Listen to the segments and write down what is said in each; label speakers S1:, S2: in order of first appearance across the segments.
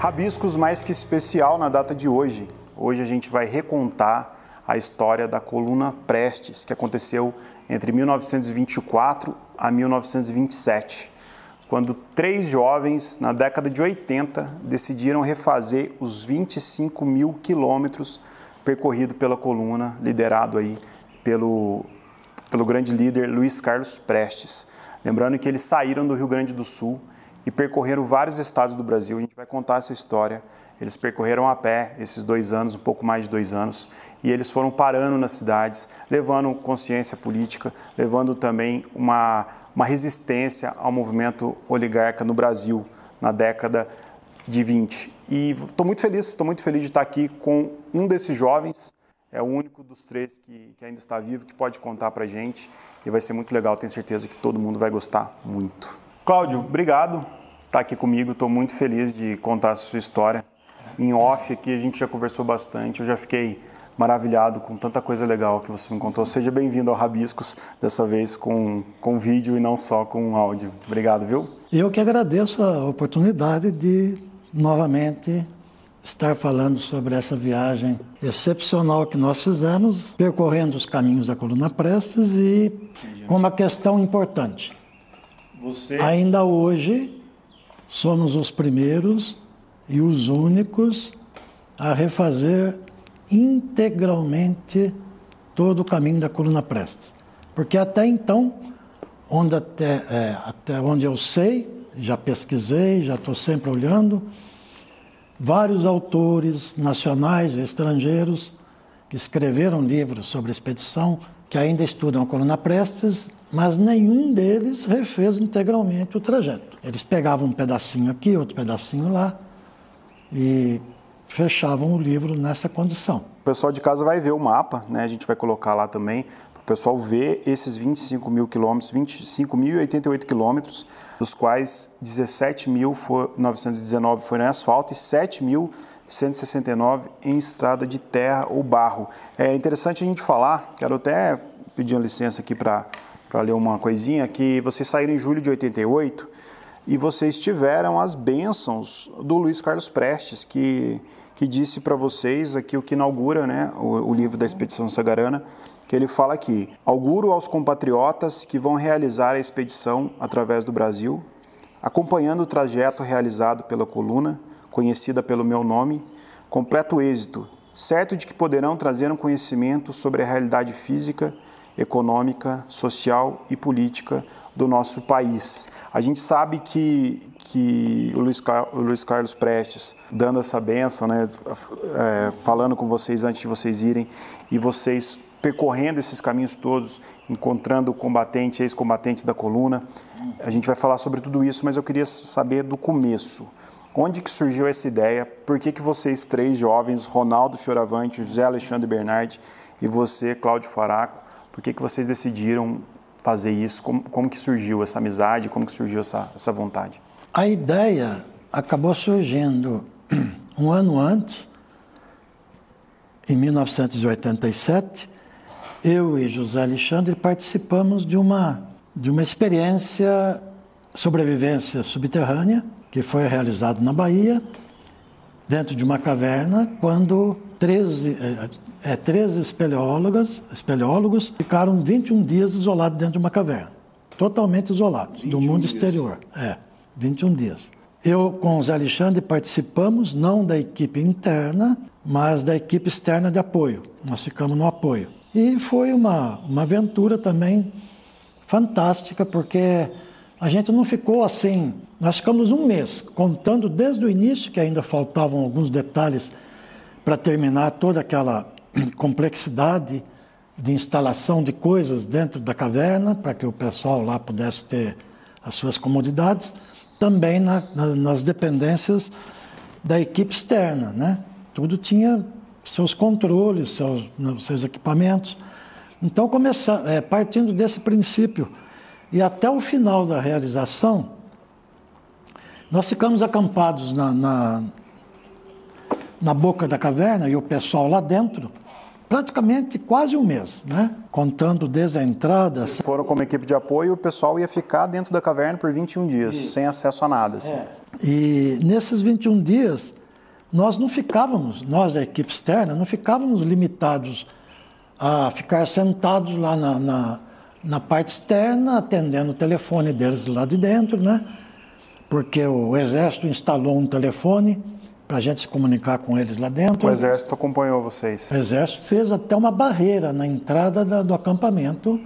S1: Rabiscos mais que especial na data de hoje. Hoje a gente vai recontar a história da Coluna Prestes, que aconteceu entre 1924 a 1927, quando 3 jovens, na década de 80, decidiram refazer os 25 mil quilômetros percorridos pela coluna, liderado aí pelo grande líder Luiz Carlos Prestes. Lembrando que eles saíram do Rio Grande do Sul e percorreram vários estados do Brasil. A gente vai contar essa história. Eles percorreram a pé esses 2 anos, um pouco mais de 2 anos, e eles foram parando nas cidades, levando consciência política, levando também uma resistência ao movimento oligarca no Brasil, na década de 20. E estou muito feliz de estar aqui com um desses jovens, é o único dos 3 que ainda está vivo, que pode contar para a gente, e vai ser muito legal, tenho certeza que todo mundo vai gostar muito. Cláudio, obrigado por estar aqui comigo, estou muito feliz de contar essa sua história. Em off aqui a gente já conversou bastante, eu já fiquei maravilhado com tanta coisa legal que você me contou. Seja bem-vindo ao Rabiscos, dessa vez com vídeo e não só com áudio. Obrigado, viu?
S2: Eu que agradeço a oportunidade de novamente estar falando sobre essa viagem excepcional que nós fizemos, percorrendo os caminhos da Coluna Prestes e com uma questão importante. Ainda hoje somos os primeiros e os únicos a refazer integralmente todo o caminho da Coluna Prestes. Porque até então, até onde eu sei, já pesquisei, já estou sempre olhando, vários autores nacionais e estrangeiros que escreveram livros sobre a expedição, que ainda estudam a Coluna Prestes, mas nenhum deles refez integralmente o trajeto. Eles pegavam um pedacinho aqui, outro pedacinho lá, e fechavam o livro nessa condição.
S1: O pessoal de casa vai ver o mapa, né? A gente vai colocar lá também, para o pessoal ver esses 25 mil quilômetros, 25.088 quilômetros, dos quais 17.919 foram em asfalto e 7.169 em estrada de terra ou barro. É interessante a gente falar, quero até pedir uma licença aqui para ler uma coisinha, que vocês saíram em julho de 88 e vocês tiveram as bênçãos do Luiz Carlos Prestes, que disse para vocês aqui o que inaugura, né, o livro da Expedição Sagarana, que ele fala aqui: auguro aos compatriotas que vão realizar a expedição através do Brasil, acompanhando o trajeto realizado pela coluna, conhecida pelo meu nome, completo êxito, certo de que poderão trazer um conhecimento sobre a realidade física, econômica, social e política do nosso país. A gente sabe que o Luiz Carlos Prestes, dando essa bênção, né, falando com vocês antes de vocês irem, e vocês percorrendo esses caminhos todos, encontrando combatentes, ex-combatentes da coluna, a gente vai falar sobre tudo isso, mas eu queria saber do começo. Onde que surgiu essa ideia? Por que vocês 3 jovens, Ronaldo Fioravante, José Alexandre Bernardi e você, Cláudio Faraco, por que vocês decidiram fazer isso? Como que surgiu essa amizade? Como que surgiu essa vontade?
S2: A ideia acabou surgindo um ano antes, em 1987. Eu e José Alexandre participamos de uma experiência sobrevivência subterrânea que foi realizada na Bahia, dentro de uma caverna, quando 13 espeleólogos ficaram 21 dias isolados dentro de uma caverna, totalmente isolados do mundo exterior. 21 dias. Eu com o Zé Alexandre participamos, não da equipe interna, mas da equipe externa de apoio. Nós ficamos no apoio. E foi uma aventura também fantástica, porque a gente não ficou assim. Nós ficamos um mês, contando desde o início, que ainda faltavam alguns detalhes para terminar toda aquela complexidade de instalação de coisas dentro da caverna, para que o pessoal lá pudesse ter as suas comodidades, também nas dependências da equipe externa, né? Tudo tinha seus controles, seus equipamentos. Então, partindo desse princípio, e até o final da realização, nós ficamos acampados na boca da caverna, e o pessoal lá dentro, praticamente quase um mês, né? Contando desde a entrada.
S1: Vocês foram como equipe de apoio e o pessoal ia ficar dentro da caverna por 21 dias, sem acesso a nada. Assim.
S2: E nesses 21 dias, nós da equipe externa, não ficávamos limitados a ficar sentados lá na parte externa, atendendo o telefone deles lá de dentro, né? Porque o Exército instalou um telefone para a gente se comunicar com eles lá dentro.
S1: O Exército acompanhou vocês?
S2: O Exército fez até uma barreira na entrada do acampamento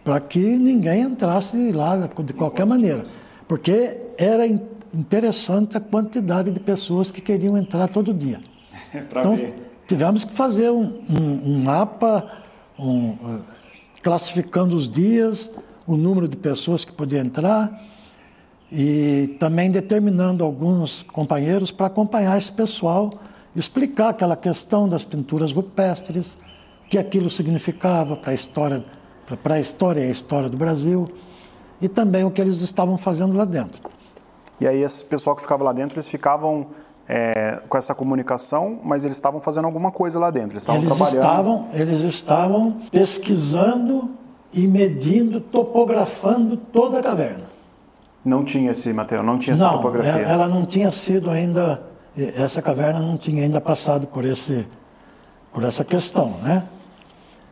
S2: para que ninguém entrasse lá de qualquer maneira. Porque era interessante a quantidade de pessoas que queriam entrar todo dia. Então, tivemos que fazer um mapa, classificando os dias, o número de pessoas que podiam entrar e também determinando alguns companheiros para acompanhar esse pessoal, explicar aquela questão das pinturas rupestres, o que aquilo significava para a história e a história do Brasil, e também o que eles estavam fazendo lá dentro.
S1: E aí esse pessoal que ficava lá dentro, eles ficavam com essa comunicação, mas eles estavam fazendo alguma coisa lá dentro, eles estavam trabalhando.
S2: Eles estavam pesquisando e medindo, topografando toda a caverna.
S1: Não tinha esse material, não tinha essa topografia?
S2: Ela não tinha sido ainda, essa caverna não tinha ainda passado por essa questão, né?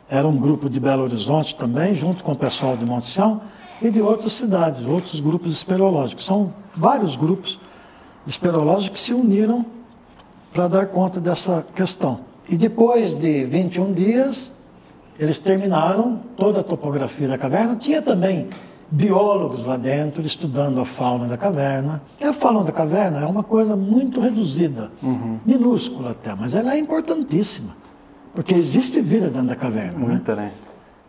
S2: Era um grupo de Belo Horizonte também, junto com o pessoal de Monte Sião e de outras cidades, outros grupos espeleológicos. São vários grupos espeleológicos que se uniram para dar conta dessa questão. E depois de 21 dias, eles terminaram toda a topografia da caverna. Tinha também biólogos lá dentro estudando a fauna da caverna. E a fauna da caverna é uma coisa muito reduzida, minúscula até, mas ela é importantíssima, porque existe vida dentro da caverna.
S1: Muita, né?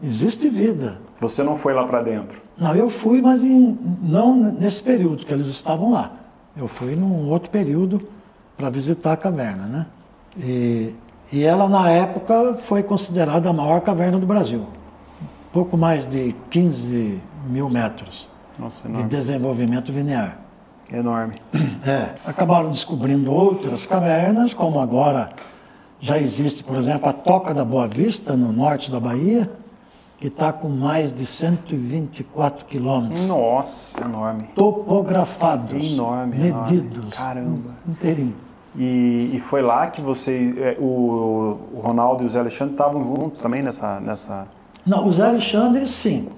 S2: Existe vida.
S1: Você não foi lá para dentro?
S2: Não, eu fui, mas não nesse período que eles estavam lá. Eu fui num outro período para visitar a caverna, né? E ela, na época, foi considerada a maior caverna do Brasil. Pouco mais de 15 mil metros.
S1: Nossa,
S2: de desenvolvimento linear.
S1: Enorme.
S2: Acabaram descobrindo outras cavernas, como agora já existe, por exemplo, a Toca da Boa Vista, no norte da Bahia, que está com mais de 124 quilômetros.
S1: Nossa, enorme.
S2: Topografados.
S1: Enorme.
S2: Medidos.
S1: Enorme. Caramba.
S2: Inteirinho.
S1: E foi lá que o Ronaldo e o Zé Alexandre estavam juntos também nessa...
S2: Não, o Zé Alexandre, sim.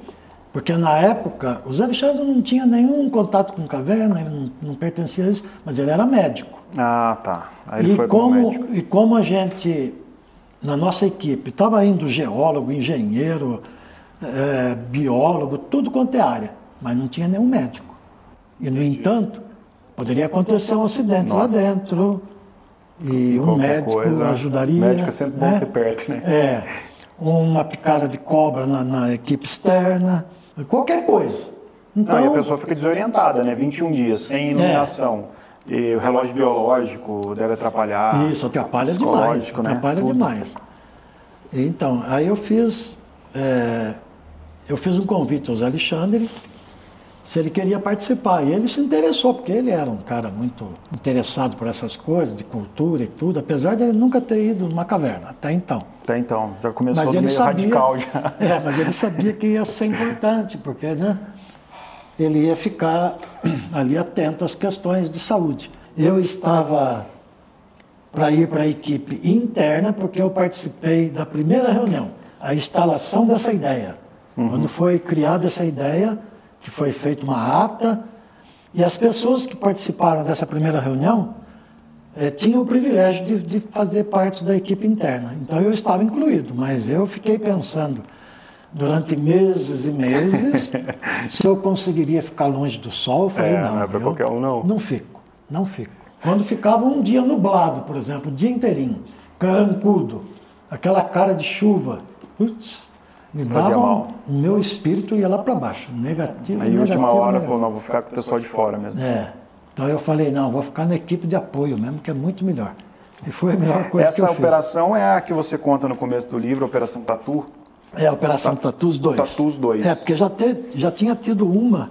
S2: Porque na época, o Zé Alexandre não tinha nenhum contato com caverna, ele não pertencia a isso, mas ele era médico.
S1: Ah, tá. Aí ele foi como médico.
S2: E como a gente, na nossa equipe, estava indo geólogo, engenheiro, biólogo, tudo quanto é área, mas não tinha nenhum médico. E, no entanto, poderia acontecer um acidente lá dentro, e um médico ajudaria.
S1: O médico é sempre bom ter perto, né?
S2: Uma picada de cobra na equipe externa, qualquer coisa. Então,
S1: e a pessoa fica desorientada, né? 21 dias, sem iluminação. E o relógio biológico deve atrapalhar.
S2: Isso, atrapalha demais.
S1: Né?
S2: Atrapalha demais. Então, aí eu fiz um convite ao Zé Alexandre, se ele queria participar. E ele se interessou, porque ele era um cara muito interessado por essas coisas, de cultura e tudo, apesar de ele nunca ter ido numa caverna, até então.
S1: Até então, já começou meio radical já.
S2: Mas ele sabia que ia ser importante, porque, né, ele ia ficar ali atento às questões de saúde. Eu estava para ir para a equipe interna, porque eu participei da primeira reunião, a instalação dessa ideia. Quando foi criada essa ideia, que foi feita uma ata, e as pessoas que participaram dessa primeira reunião tinham o privilégio de fazer parte da equipe interna. Então eu estava incluído, mas eu fiquei pensando durante meses e meses se eu conseguiria ficar longe do sol. Eu falei, não é para qualquer um, não. Não fico. Quando ficava um dia nublado, por exemplo, o dia inteirinho, carrancudo, aquela cara de chuva, me dava mal. O meu espírito ia lá para baixo, negativo.
S1: Aí, a última hora, falou, não, vou ficar com o pessoal de fora mesmo.
S2: Então eu falei, não, vou ficar na equipe de apoio mesmo, que é muito melhor. E foi a melhor coisa que eu fiz.
S1: Essa operação é a que você conta no começo do livro, a Operação Tatu?
S2: A Operação Tatus 2.
S1: Tatus 2.
S2: Porque já tinha tido uma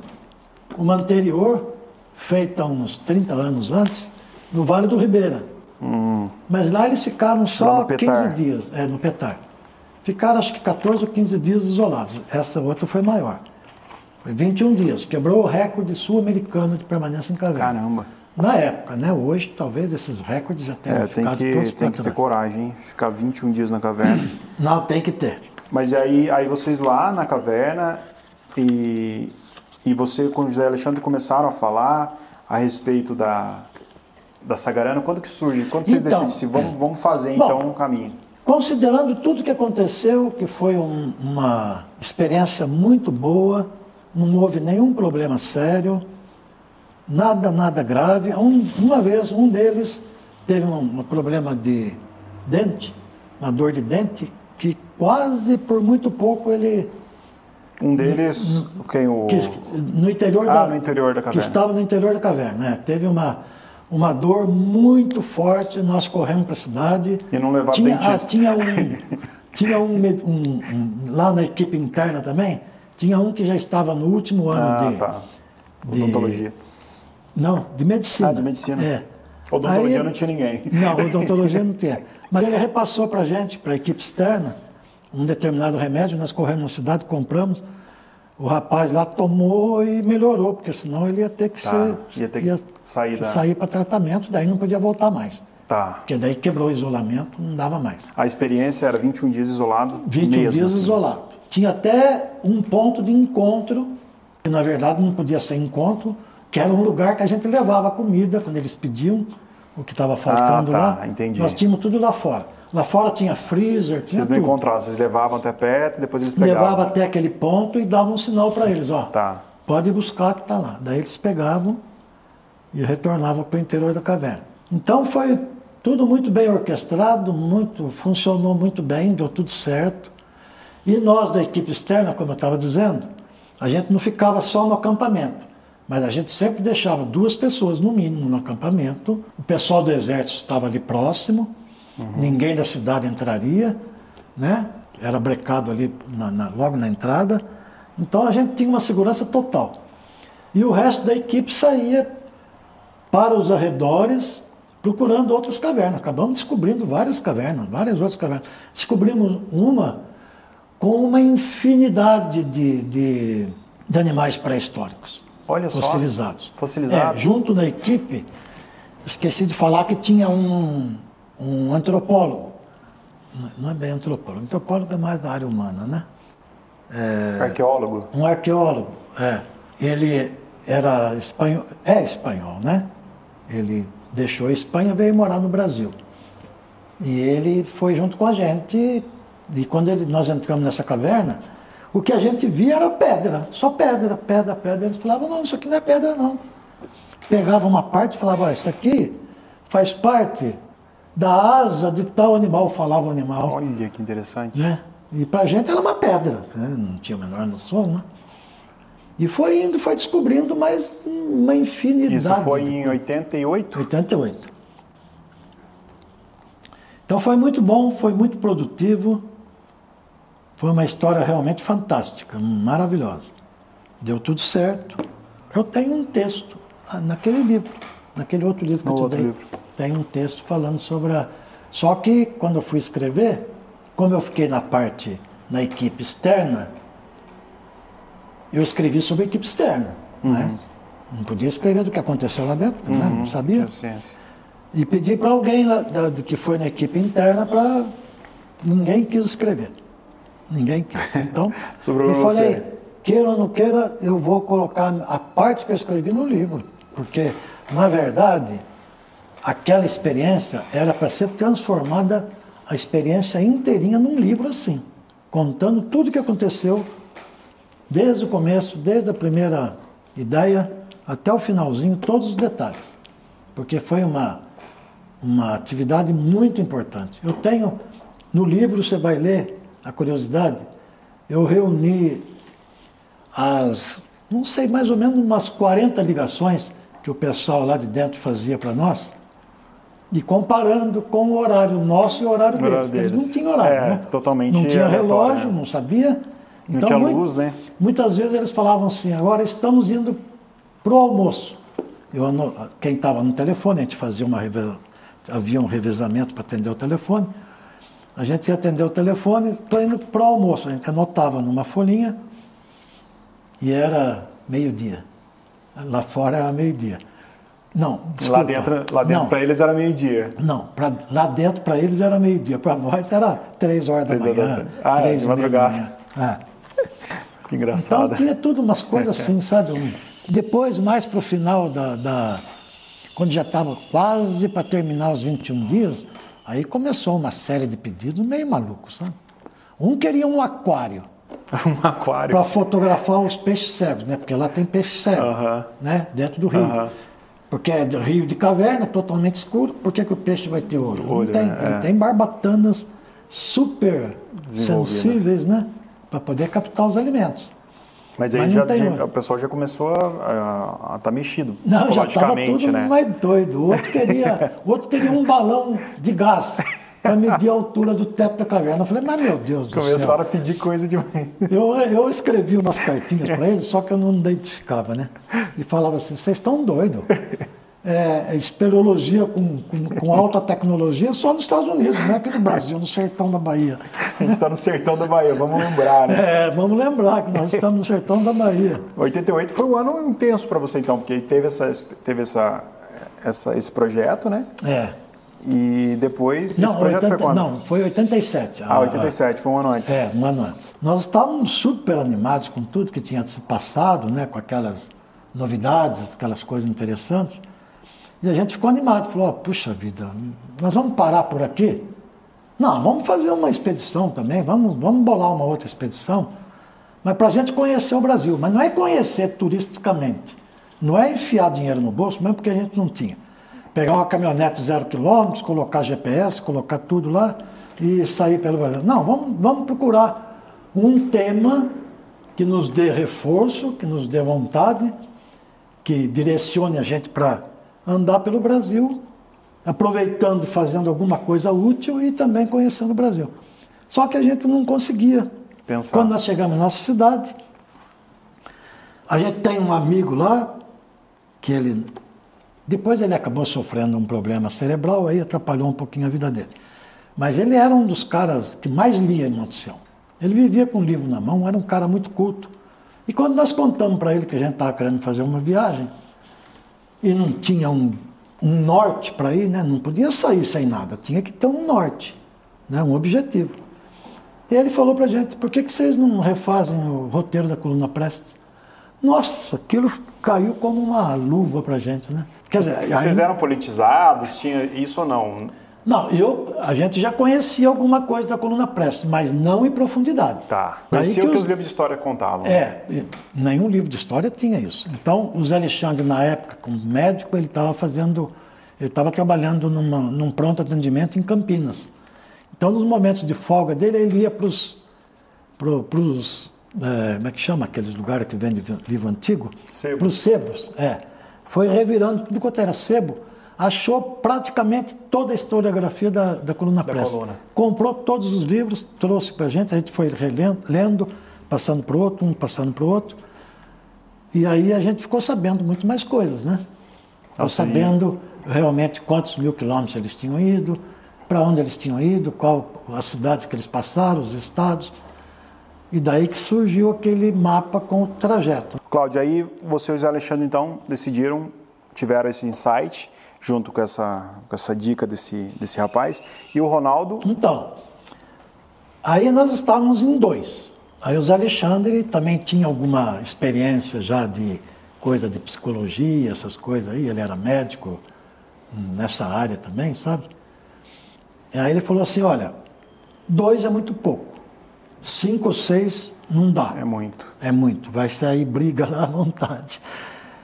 S2: anterior, feita uns 30 anos antes, no Vale do Ribeira. Mas lá eles ficaram só 15 dias, no Petar. Ficaram acho que 14 ou 15 dias isolados. Essa outra foi maior. Foi 21 dias. Quebrou o recorde sul-americano de permanência em caverna.
S1: Caramba.
S2: Na época, né? Hoje, talvez esses recordes já tenham ficado todos
S1: tem que ter coragem, hein? Ficar 21 dias na caverna.
S2: Não, tem que ter.
S1: Mas aí vocês lá na caverna e você com o José Alexandre começaram a falar a respeito da Sagarana. Quando que surge? Quando vocês decidem assim, vamos fazer então um caminho?
S2: Considerando tudo que aconteceu, que foi uma experiência muito boa, não houve nenhum problema sério, nada grave. Uma vez, um deles teve um problema de dente, uma dor de dente, que quase por muito pouco ele...
S1: Um deles,
S2: no interior
S1: no interior da caverna.
S2: Que estava no interior da caverna, né? Teve uma dor muito forte, nós corremos para a cidade.
S1: E não levava dentista.
S2: Tinha lá na equipe interna também, tinha um que já estava no último ano de
S1: odontologia.
S2: Não, de medicina.
S1: De medicina.
S2: É.
S1: Odontologia não tinha ninguém.
S2: Não, odontologia não tinha. Mas ele repassou para a gente, para a equipe externa, um determinado remédio, nós corremos na cidade, compramos. O rapaz lá tomou e melhorou, porque senão ele ia ter que sair para tratamento, daí não podia voltar mais.
S1: Tá.
S2: Porque daí quebrou o isolamento, não dava mais.
S1: A experiência era 21 dias isolado
S2: 21
S1: mesmo,
S2: dias
S1: assim.
S2: isolado. Tinha até um ponto de encontro, que na verdade não podia ser encontro, que era um lugar que a gente levava comida, quando eles pediam o que estava faltando lá.
S1: Entendi.
S2: Nós tínhamos tudo lá fora. Lá fora tinha freezer, tinha
S1: Vocês não
S2: tudo.
S1: encontravam, vocês levavam até perto e depois eles pegavam.
S2: Levava até aquele ponto e dava um sinal para eles, ó.
S1: Tá.
S2: Pode buscar que está lá. Daí eles pegavam e retornavam para o interior da caverna. Então foi tudo muito bem orquestrado, funcionou muito bem, deu tudo certo. E nós da equipe externa, como eu estava dizendo, a gente não ficava só no acampamento, mas a gente sempre deixava 2 pessoas no mínimo no acampamento. O pessoal do exército estava ali próximo, ninguém da cidade entraria, né? Era brecado ali logo na entrada. Então a gente tinha uma segurança total. E o resto da equipe saía para os arredores procurando outras cavernas. Acabamos descobrindo várias outras cavernas. Descobrimos uma com uma infinidade de animais pré-históricos.
S1: Olha só.
S2: Fossilizados.
S1: Fossilizados.
S2: Junto da equipe, esqueci de falar que tinha um antropólogo. Não é bem antropólogo. Antropólogo é mais da área humana, né?
S1: Arqueólogo.
S2: Um arqueólogo, Ele era espanhol, é espanhol, né? Ele deixou a Espanha e veio morar no Brasil. E ele foi junto com a gente, e quando nós entramos nessa caverna, o que a gente via era pedra, só pedra. Eles falavam, não, isso aqui não é pedra não. Pegava uma parte e falava, isso aqui faz parte da asa de tal animal, falava o animal.
S1: Olha que interessante.
S2: Né? E pra gente era uma pedra, né? Não tinha a menor noção, né? E foi indo, foi descobrindo mais uma infinidade.
S1: Isso foi em 88?
S2: 88. Então foi muito bom, foi muito produtivo. Foi uma história realmente fantástica, maravilhosa. Deu tudo certo. Eu tenho um texto naquele livro, naquele outro livro que eu te dei. Tem um texto falando sobre a... Só que quando eu fui escrever, como eu fiquei na equipe externa, eu escrevi sobre a equipe externa. Né? Não podia escrever do que aconteceu lá dentro, né? Não sabia. E pedi para alguém lá, que foi na equipe interna, para... Ninguém quis escrever. Ninguém quis. Então, eu falei, queira ou não queira, eu vou colocar a parte que eu escrevi no livro. Porque, na verdade, aquela experiência era para ser transformada, a experiência inteirinha, num livro assim. Contando tudo o que aconteceu, desde o começo, desde a primeira ideia, até o finalzinho, todos os detalhes. Porque foi uma atividade muito importante. Eu tenho, no livro você vai ler, a curiosidade, eu reuni não sei, mais ou menos umas 40 ligações que o pessoal lá de dentro fazia para nós, e comparando com o horário nosso e o horário deles. Eles não tinham horário, né?
S1: Totalmente
S2: não tinha relógio, não sabia.
S1: Não tinha luz, né?
S2: Muitas vezes eles falavam assim, agora estamos indo para o almoço. Quem estava no telefone, a gente fazia havia um revezamento para atender o telefone. A gente ia atender o telefone, estou indo para o almoço. A gente anotava numa folhinha e era meio-dia. Lá fora era meio-dia. Não, desculpa.
S1: Lá dentro para eles era meio-dia.
S2: Não, lá dentro para eles era meio-dia, para nós era 3 horas da manhã.
S1: De madrugada. Que engraçado.
S2: Então tinha tudo umas coisas assim, sabe? Depois, mais para o final quando já estava quase para terminar os 21 dias, aí começou uma série de pedidos meio malucos, sabe? Um queria um aquário.
S1: Um aquário.
S2: Para fotografar os peixes cegos, né? Porque lá tem peixe cego, né? Dentro do rio. Porque é rio de caverna, totalmente escuro. Por que o peixe vai ter olho? Não tem. Ele tem barbatanas super sensíveis, né? Para poder captar os alimentos.
S1: Mas aí o pessoal já começou a estar mexido
S2: psicologicamente,
S1: já estava tudo
S2: né? Mais doido. O outro queria um balão de gás para medir a altura do teto da caverna. Eu falei, mas meu Deus do céu.
S1: Começaram a pedir coisa demais.
S2: Eu escrevi umas cartinhas para eles, só que eu não identificava, né? E falava assim, vocês estão doidos. Esperologia com alta tecnologia só nos Estados Unidos, não é aqui no Brasil, no sertão da Bahia.
S1: A gente está no sertão da Bahia, vamos lembrar, né?
S2: Vamos lembrar que nós estamos no sertão da Bahia.
S1: 88 foi um ano intenso para você, então, porque teve esse projeto, né? E depois, esse projeto foi quando?
S2: Não, foi 87.
S1: 87, foi um ano antes.
S2: Um ano antes. Nós estávamos super animados com tudo que tinha se passado, né? Com aquelas novidades, aquelas coisas interessantes. E a gente ficou animado, falou, puxa vida, nós vamos parar por aqui? Não, vamos fazer uma expedição também, vamos bolar uma outra expedição, mas para a gente conhecer o Brasil, mas não é conhecer turisticamente, não é enfiar dinheiro no bolso, mesmo porque a gente não tinha. Pegar uma caminhonete 0 km, colocar GPS, colocar tudo lá e sair pelo Brasil. Não, vamos procurar um tema que nos dê reforço, que nos dê vontade, que direcione a gente para andar pelo Brasil, aproveitando, fazendo alguma coisa útil e também conhecendo o Brasil. Só que a gente não conseguia.
S1: Pensar.
S2: Quando nós chegamos na nossa cidade, a gente tem um amigo lá, que depois ele acabou sofrendo um problema cerebral, aí atrapalhou um pouquinho a vida dele. Mas ele era um dos caras que mais lia em Monte Sião. Ele vivia com o livro na mão, era um cara muito culto. E quando nós contamos para ele que a gente estava querendo fazer uma viagem, e não tinha um norte para ir, né? Não podia sair sem nada, tinha que ter um norte, né? Um objetivo. E ele falou para a gente, por que vocês não refazem o roteiro da Coluna Prestes? Nossa, aquilo caiu como uma luva para a gente, né?
S1: Quer dizer, vocês eram politizados, tinha isso ou não?
S2: Não, a gente já conhecia alguma coisa da Coluna Prestes, mas não em profundidade.
S1: Tá. Conhecia o que os livros de história contavam.
S2: Nenhum livro de história tinha isso. Então, o Zé Alexandre, na época, como médico, ele estava trabalhando num pronto atendimento em Campinas. Então, nos momentos de folga dele, ele ia para os como é que chama aqueles lugares que vende livro antigo?
S1: Sebos.
S2: Para os sebos, Foi revirando tudo quanto era sebo, achou praticamente toda a historiografia da Coluna Prestes. Comprou todos os livros, trouxe para a gente foi lendo, passando para o outro, um passando para o outro. E aí a gente ficou sabendo muito mais coisas, né? Ficou sabendo realmente quantos mil quilômetros eles tinham ido, para onde eles tinham ido, as cidades que eles passaram, os estados. E daí que surgiu aquele mapa com o trajeto.
S1: Cláudio, aí você e o Zé Alexandre, então, tiveram esse insight, junto com essa dica desse rapaz. E o Ronaldo?
S2: Então, aí nós estávamos em 2. Aí o Zé Alexandre também tinha alguma experiência já de coisa de psicologia, essas coisas aí. Ele era médico nessa área também, sabe? E aí ele falou assim, olha, 2 é muito pouco. 5 ou 6 não dá.
S1: É muito.
S2: É muito. Vai sair briga lá à vontade.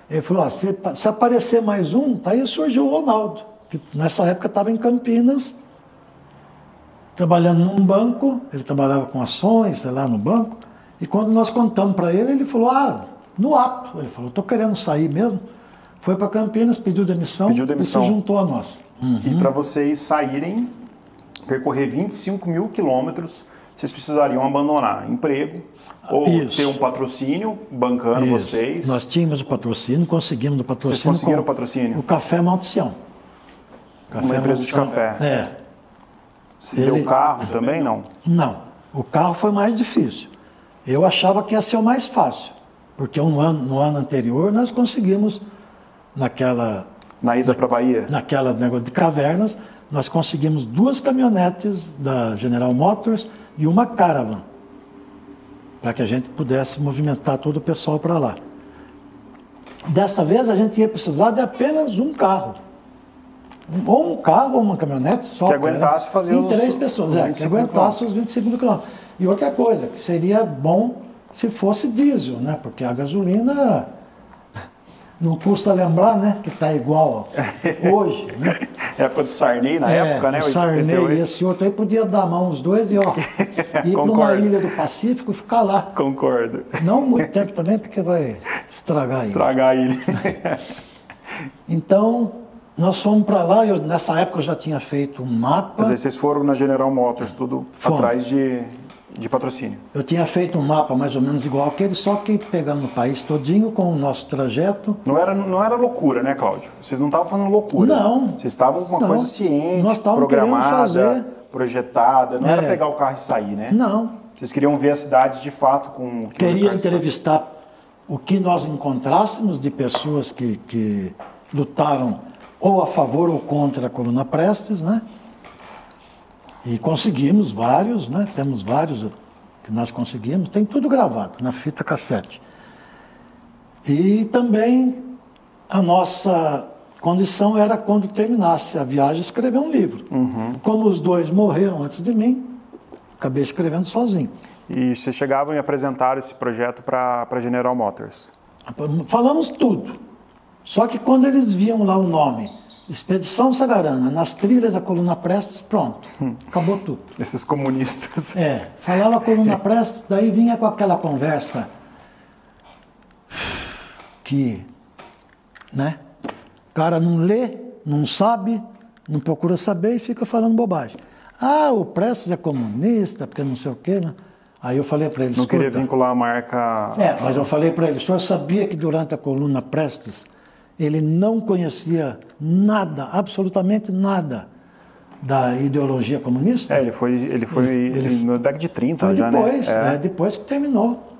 S2: Ele falou, se aparecer mais um, aí surgiu o Ronaldo, que nessa época estava em Campinas, trabalhando num banco, ele trabalhava com ações, sei lá, no banco, e quando nós contamos para ele, ele falou, no ato. Ele falou, estou querendo sair mesmo. Foi para Campinas, pediu demissão e se juntou a nós.
S1: E para vocês saírem, percorrer 25 mil quilômetros, vocês precisariam abandonar emprego ou ter um patrocínio bancando vocês.
S2: Nós tínhamos o patrocínio, conseguimos o patrocínio.
S1: Vocês conseguiram o patrocínio?
S2: O Café Monte Sião.
S1: Uma empresa de café. Você deu o carro também, não?
S2: Não. O carro foi mais difícil. Eu achava que ia ser o mais fácil, porque no ano anterior nós conseguimos, naquela
S1: Na ida para a Bahia?
S2: Naquela negócio de cavernas, nós conseguimos 2 caminhonetes da General Motors e uma Caravan, para que a gente pudesse movimentar todo o pessoal para lá. Dessa vez a gente ia precisar de apenas um carro. Ou um carro ou uma caminhonete só.
S1: Que aguentasse fazer
S2: os 3 pessoas, que aguentasse os 25 quilômetros. E outra coisa, que seria bom se fosse diesel, né? Porque a gasolina não custa lembrar, né? Que está igual hoje, né?
S1: Época do Sarney, na época, né?
S2: O Sarney e esse outro aí podia dar a mão os dois e, ó, ir para uma ilha do Pacífico e ficar lá.
S1: Concordo.
S2: Não muito tempo também, porque vai estragar a ilha.
S1: Estragar a ilha.
S2: Então, nós fomos para lá, nessa época eu já tinha feito um mapa.
S1: Mas aí vocês foram na General Motors, tudo atrás de patrocínio.
S2: Eu tinha feito um mapa mais ou menos igual aquele, só que pegando o país todinho com o nosso trajeto.
S1: Não era loucura, né, Cláudio? Vocês não estavam fazendo loucura.
S2: Não.
S1: Vocês estavam com uma coisa ciente, programada, projetada. Não era pegar o carro e sair, né?
S2: Não.
S1: Vocês queriam ver a cidade de fato com...
S2: Queria entrevistar o que nós encontrássemos de pessoas que lutaram ou a favor ou contra a Coluna Prestes, né? E conseguimos vários, né? Temos vários que nós conseguimos, tem tudo gravado na fita cassete. E também a nossa condição era, quando terminasse a viagem, escrever um livro. Como os 2 morreram antes de mim, acabei escrevendo sozinho.
S1: E vocês chegavam e apresentaram esse projeto para a General Motors?
S2: Falamos tudo. Só que quando eles viam lá o nome, Expedição Sagarana, nas trilhas da Coluna Prestes, pronto, acabou tudo.
S1: Esses comunistas.
S2: Falava Coluna Prestes, daí vinha com aquela conversa que, né, o cara não lê, não sabe, não procura saber e fica falando bobagem. Ah, o Prestes é comunista, porque não sei o quê, né? Aí eu falei para ele...
S1: Não queria vincular a marca...
S2: mas eu falei para ele, o senhor sabia que durante a Coluna Prestes ele não conhecia nada, absolutamente nada, da ideologia comunista?
S1: Ele foi na década de 30 já,
S2: depois,
S1: né?
S2: Depois que terminou.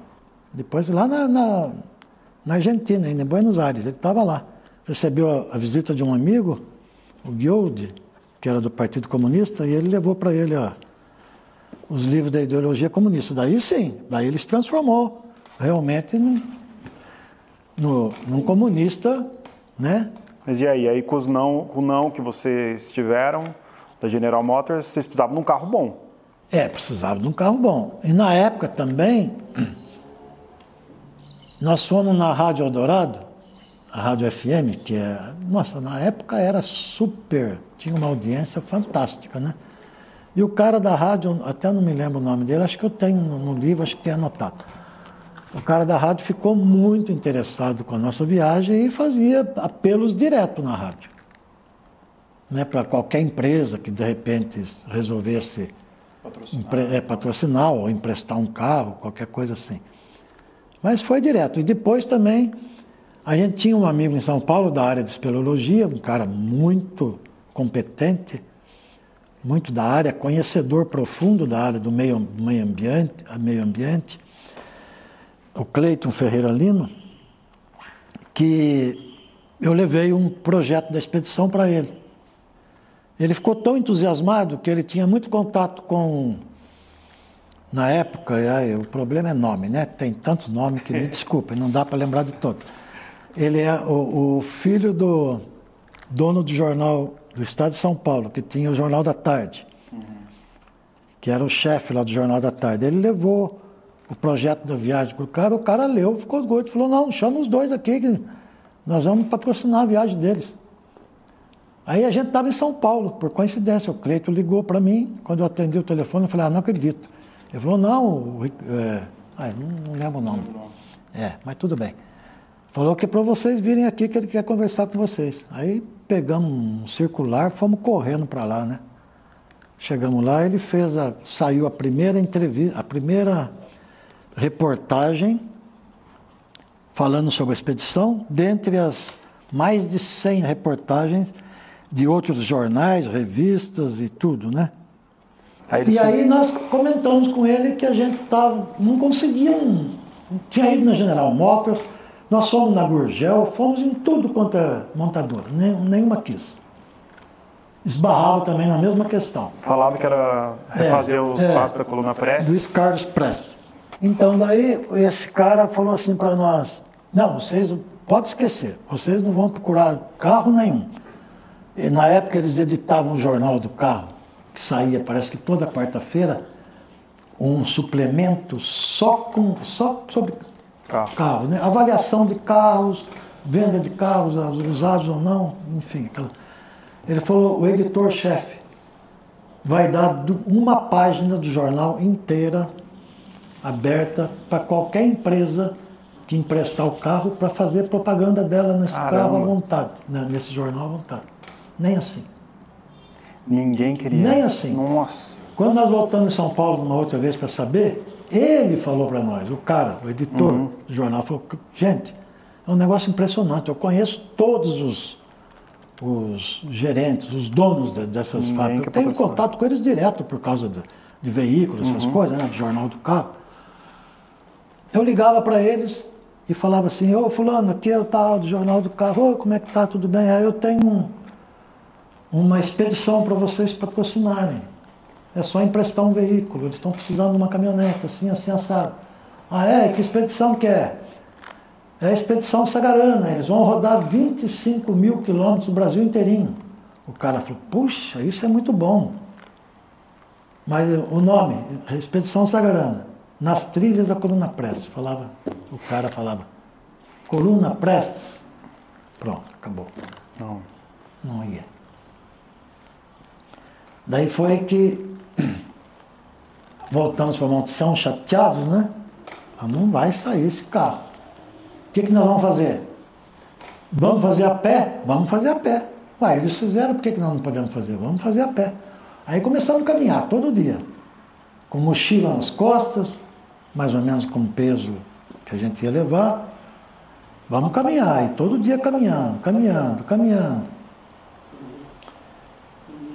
S2: Depois lá na Argentina, em Buenos Aires, ele estava lá. Recebeu a visita de um amigo, o Guild, que era do Partido Comunista, e ele levou para ele os livros da ideologia comunista. Daí sim, daí ele se transformou realmente num comunista, né?
S1: Mas e aí? Aí com o não que vocês tiveram da General Motors, vocês precisavam de um carro bom.
S2: Precisavam de um carro bom. E na época também, nós fomos na Rádio Eldorado, a Rádio FM, que na época era super, tinha uma audiência fantástica, né? E o cara da rádio, até não me lembro o nome dele, acho que eu tenho no livro, acho que tem anotado. O cara da rádio ficou muito interessado com a nossa viagem e fazia apelos direto na rádio, né, para qualquer empresa que de repente resolvesse patrocinar ou emprestar um carro, qualquer coisa assim. Mas foi direto. E depois também a gente tinha um amigo em São Paulo da área de espeleologia, um cara muito competente, muito da área, conhecedor profundo da área do meio ambiente, o Cleiton Ferreira Lino, que eu levei um projeto da expedição para ele. Ele ficou tão entusiasmado que ele tinha muito contato com... Na época, o problema é nome, né? Tem tantos nomes que me desculpem, não dá para lembrar de todos. Ele é o filho do dono do jornal do Estado de São Paulo, que tinha o Jornal da Tarde, que era o chefe lá do Jornal da Tarde. Ele levou o projeto da viagem para o cara leu, ficou doido, falou, não, chama os 2 aqui, que nós vamos patrocinar a viagem deles. Aí a gente estava em São Paulo, por coincidência, o Cleito ligou para mim, quando eu atendi o telefone, eu falei, não acredito. Ele falou, não, não lembro o nome. Mas tudo bem. Falou que é para vocês virem aqui, que ele quer conversar com vocês. Aí pegamos um circular, fomos correndo para lá, né? Chegamos lá, ele saiu a primeira entrevista, a primeira reportagem falando sobre a expedição, dentre as mais de 100 reportagens de outros jornais, revistas e tudo, né? Aí nós comentamos com ele que a gente não conseguia, tinha ido na General Motors, Nós fomos na Gurgel, fomos em tudo quanto é montadora, nenhuma quis. Esbarrava também na mesma questão.
S1: Falava que era refazer os passos da coluna Prestes.
S2: Luiz Carlos Prestes. Então daí esse cara falou assim para nós, não, vocês podem esquecer, vocês não vão procurar carro nenhum. E na época eles editavam um jornal do carro, que saía, parece que toda quarta-feira, um suplemento só sobre carros, né? Avaliação de carros, venda de carros, usados ou não, enfim. Ele falou, o editor-chefe vai dar uma página do jornal inteira aberta para qualquer empresa que emprestar o carro para fazer propaganda dela nesse carro à vontade, né? Nesse jornal à vontade. Nem assim.
S1: Ninguém queria.
S2: Nem assim.
S1: Nossa.
S2: Quando nós voltamos em São Paulo uma outra vez para saber, ele falou para nós, o cara, o editor do jornal, falou, gente, é um negócio impressionante, eu conheço todos os gerentes, os donos dessas fábricas, eu tenho contato com eles direto por causa de veículos, essas coisas, né, do jornal do carro. Eu ligava para eles e falava assim, ô fulano, aqui é o tal do jornal do carro, ô, como é que tá, tudo bem? Aí eu tenho uma expedição para vocês patrocinarem. É só emprestar um veículo, eles estão precisando de uma caminhonete, assim, assim, assado. Ah, é? Que expedição que é? É a Expedição Sagarana, eles vão rodar 25 mil quilômetros no Brasil inteirinho. O cara falou, puxa, isso é muito bom. Mas o nome, Expedição Sagarana, nas trilhas da Coluna Prestes, o cara falava, Coluna Prestes, pronto, acabou. Não ia. Daí foi que voltamos para Montição chateados, né? Não vai sair esse carro. O que nós vamos fazer? Vamos fazer a pé? Vamos fazer a pé. Ué, eles fizeram, por que nós não podemos fazer? Vamos fazer a pé. Aí começamos a caminhar todo dia, com mochila nas costas, mais ou menos com o peso que a gente ia levar. Vamos caminhar, e todo dia caminhando.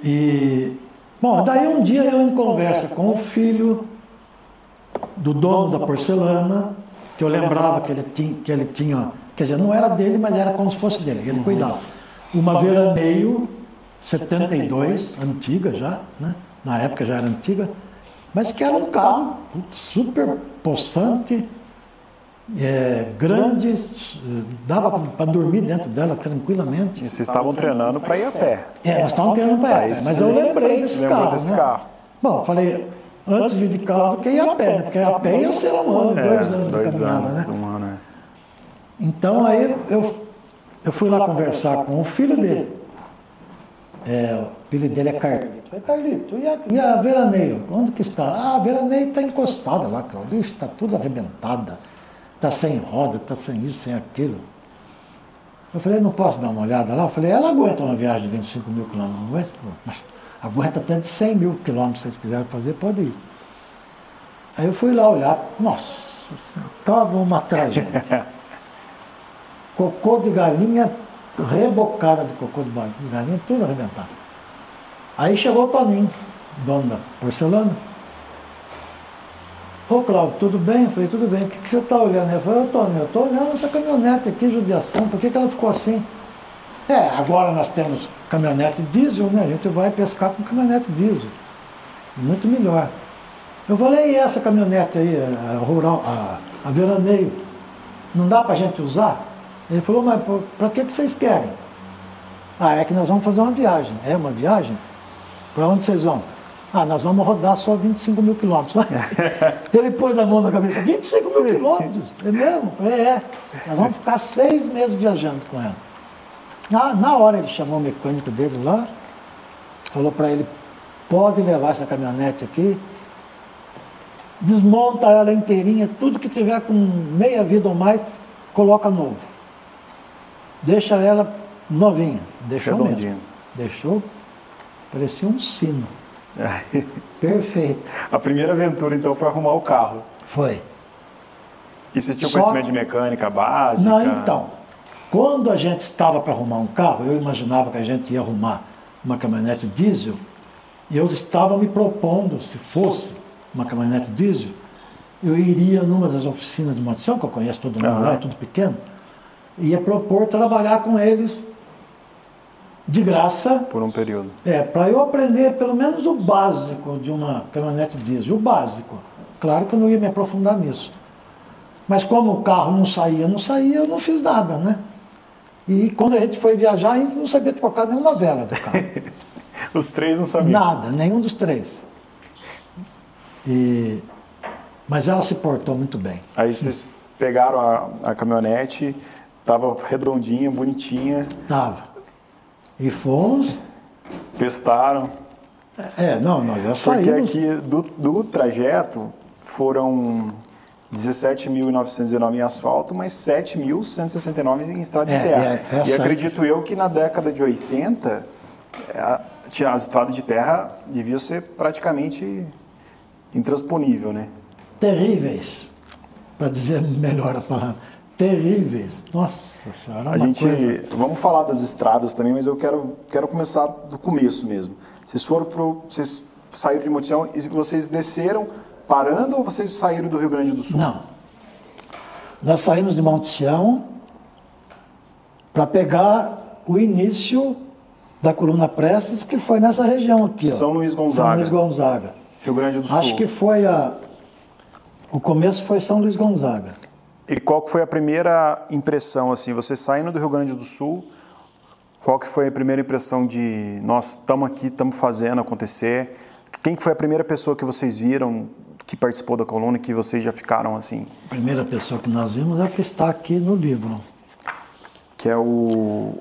S2: E, bom, daí um dia eu em conversa com o filho do dono da porcelana, que eu lembrava que ele tinha, quer dizer, não era dele, mas era como se fosse dele, ele cuidava. Uma Veraneio 72, antiga já, né? Na época já era antiga, mas que era um carro super possante, grande, dava para dormir dentro dela tranquilamente.
S1: E vocês estavam treinando para ir a pé.
S2: Nós estávamos treinando para ir a pé, mas eu lembrei desse carro. Bom, falei, antes de ir de carro do que ir a pé, né? Porque a pé ia ser um ano, 2 anos de caminhada, né? Então aí eu fui lá conversar com o filho dele. O filho dele é Carlito. Falei, Carlito, e a Veraneio? Onde que está? Ah, a Veraneio está encostada lá, Claudio, está tudo arrebentada. Está sem roda, está sem isso, sem aquilo. Eu falei, não posso dar uma olhada lá? Eu falei, ela aguenta uma viagem de 25 mil quilômetros, não aguenta? Mas aguenta até de 100 mil quilômetros, se vocês quiserem fazer, pode ir. Aí eu fui lá olhar, nossa, estava uma tragédia. Cocô de galinha, rebocada de cocô de galinha, tudo arrebentado. Aí chegou o Toninho, dono da porcelana. Ô Cláudio, tudo bem? Eu falei, tudo bem, o que você está olhando? Eu falei, Toninho, eu estou olhando essa caminhonete aqui, judiação, por que ela ficou assim? Agora nós temos caminhonete diesel, né? A gente vai pescar com caminhonete diesel. Muito melhor. Eu falei, e essa caminhonete aí, a rural, a Veraneio, não dá para a gente usar? Ele falou, mas para que vocês querem? É que nós vamos fazer uma viagem. É uma viagem? Para onde vocês vão? Nós vamos rodar só 25 mil quilômetros. Ele pôs a mão na cabeça, 25 mil quilômetros? É mesmo? Eu falei, nós vamos ficar 6 meses viajando com ela. Na hora ele chamou o mecânico dele lá, falou para ele, pode levar essa caminhonete aqui, desmonta ela inteirinha, tudo que tiver com meia vida ou mais, coloca novo. Deixa ela novinha. Deixou mesmo. Deixou, parecia um sino. Perfeito.
S1: A primeira aventura, então, foi arrumar o carro.
S2: Foi.
S1: E vocês tinham conhecimento de mecânica básica?
S2: Não, então. Quando a gente estava para arrumar um carro, eu imaginava que a gente ia arrumar uma caminhonete diesel, e eu estava me propondo, se fosse uma caminhonete diesel, eu iria numa das oficinas de manutenção, que eu conheço todo mundo lá, é tudo pequeno, ia propor trabalhar com eles de graça.
S1: Por um período.
S2: Para eu aprender pelo menos o básico de uma caminhonete diesel, o básico. Claro que eu não ia me aprofundar nisso. Mas como o carro não saía, eu não fiz nada, né? E quando a gente foi viajar, a gente não sabia trocar nenhuma vela do carro.
S1: Os três não sabiam?
S2: Nada, nenhum dos três. Mas ela se portou muito bem.
S1: Aí vocês pegaram a caminhonete, estava redondinha, bonitinha.
S2: Tava. E fomos.
S1: Testaram.
S2: Nós já saímos.
S1: Porque aqui do trajeto foram 17.919 em asfalto, mas 7.169 em estrada de terra. E acredito eu que na década de 80, as estradas de terra deviam ser praticamente intransponível, né?
S2: Terríveis, para dizer melhor a palavra. Terríveis. Nossa Senhora.
S1: Vamos falar das estradas também, mas eu quero começar do começo mesmo. Vocês saíram de Monte Sião e vocês desceram parando ou vocês saíram do Rio Grande do Sul?
S2: Não. Nós saímos de Monte Sião para pegar o início da Coluna Prestes, que foi nessa região aqui.
S1: São Luís Gonzaga.
S2: São Luís Gonzaga.
S1: Rio Grande do Sul.
S2: Acho que foi o começo foi São Luís Gonzaga.
S1: E qual que foi a primeira impressão, assim, vocês saindo do Rio Grande do Sul, qual que foi a primeira impressão de, nós estamos aqui, estamos fazendo acontecer? Quem que foi a primeira pessoa que vocês viram, que participou da coluna, que vocês já ficaram assim?
S2: A primeira pessoa que nós vimos é a que está aqui no livro.
S1: Que é o...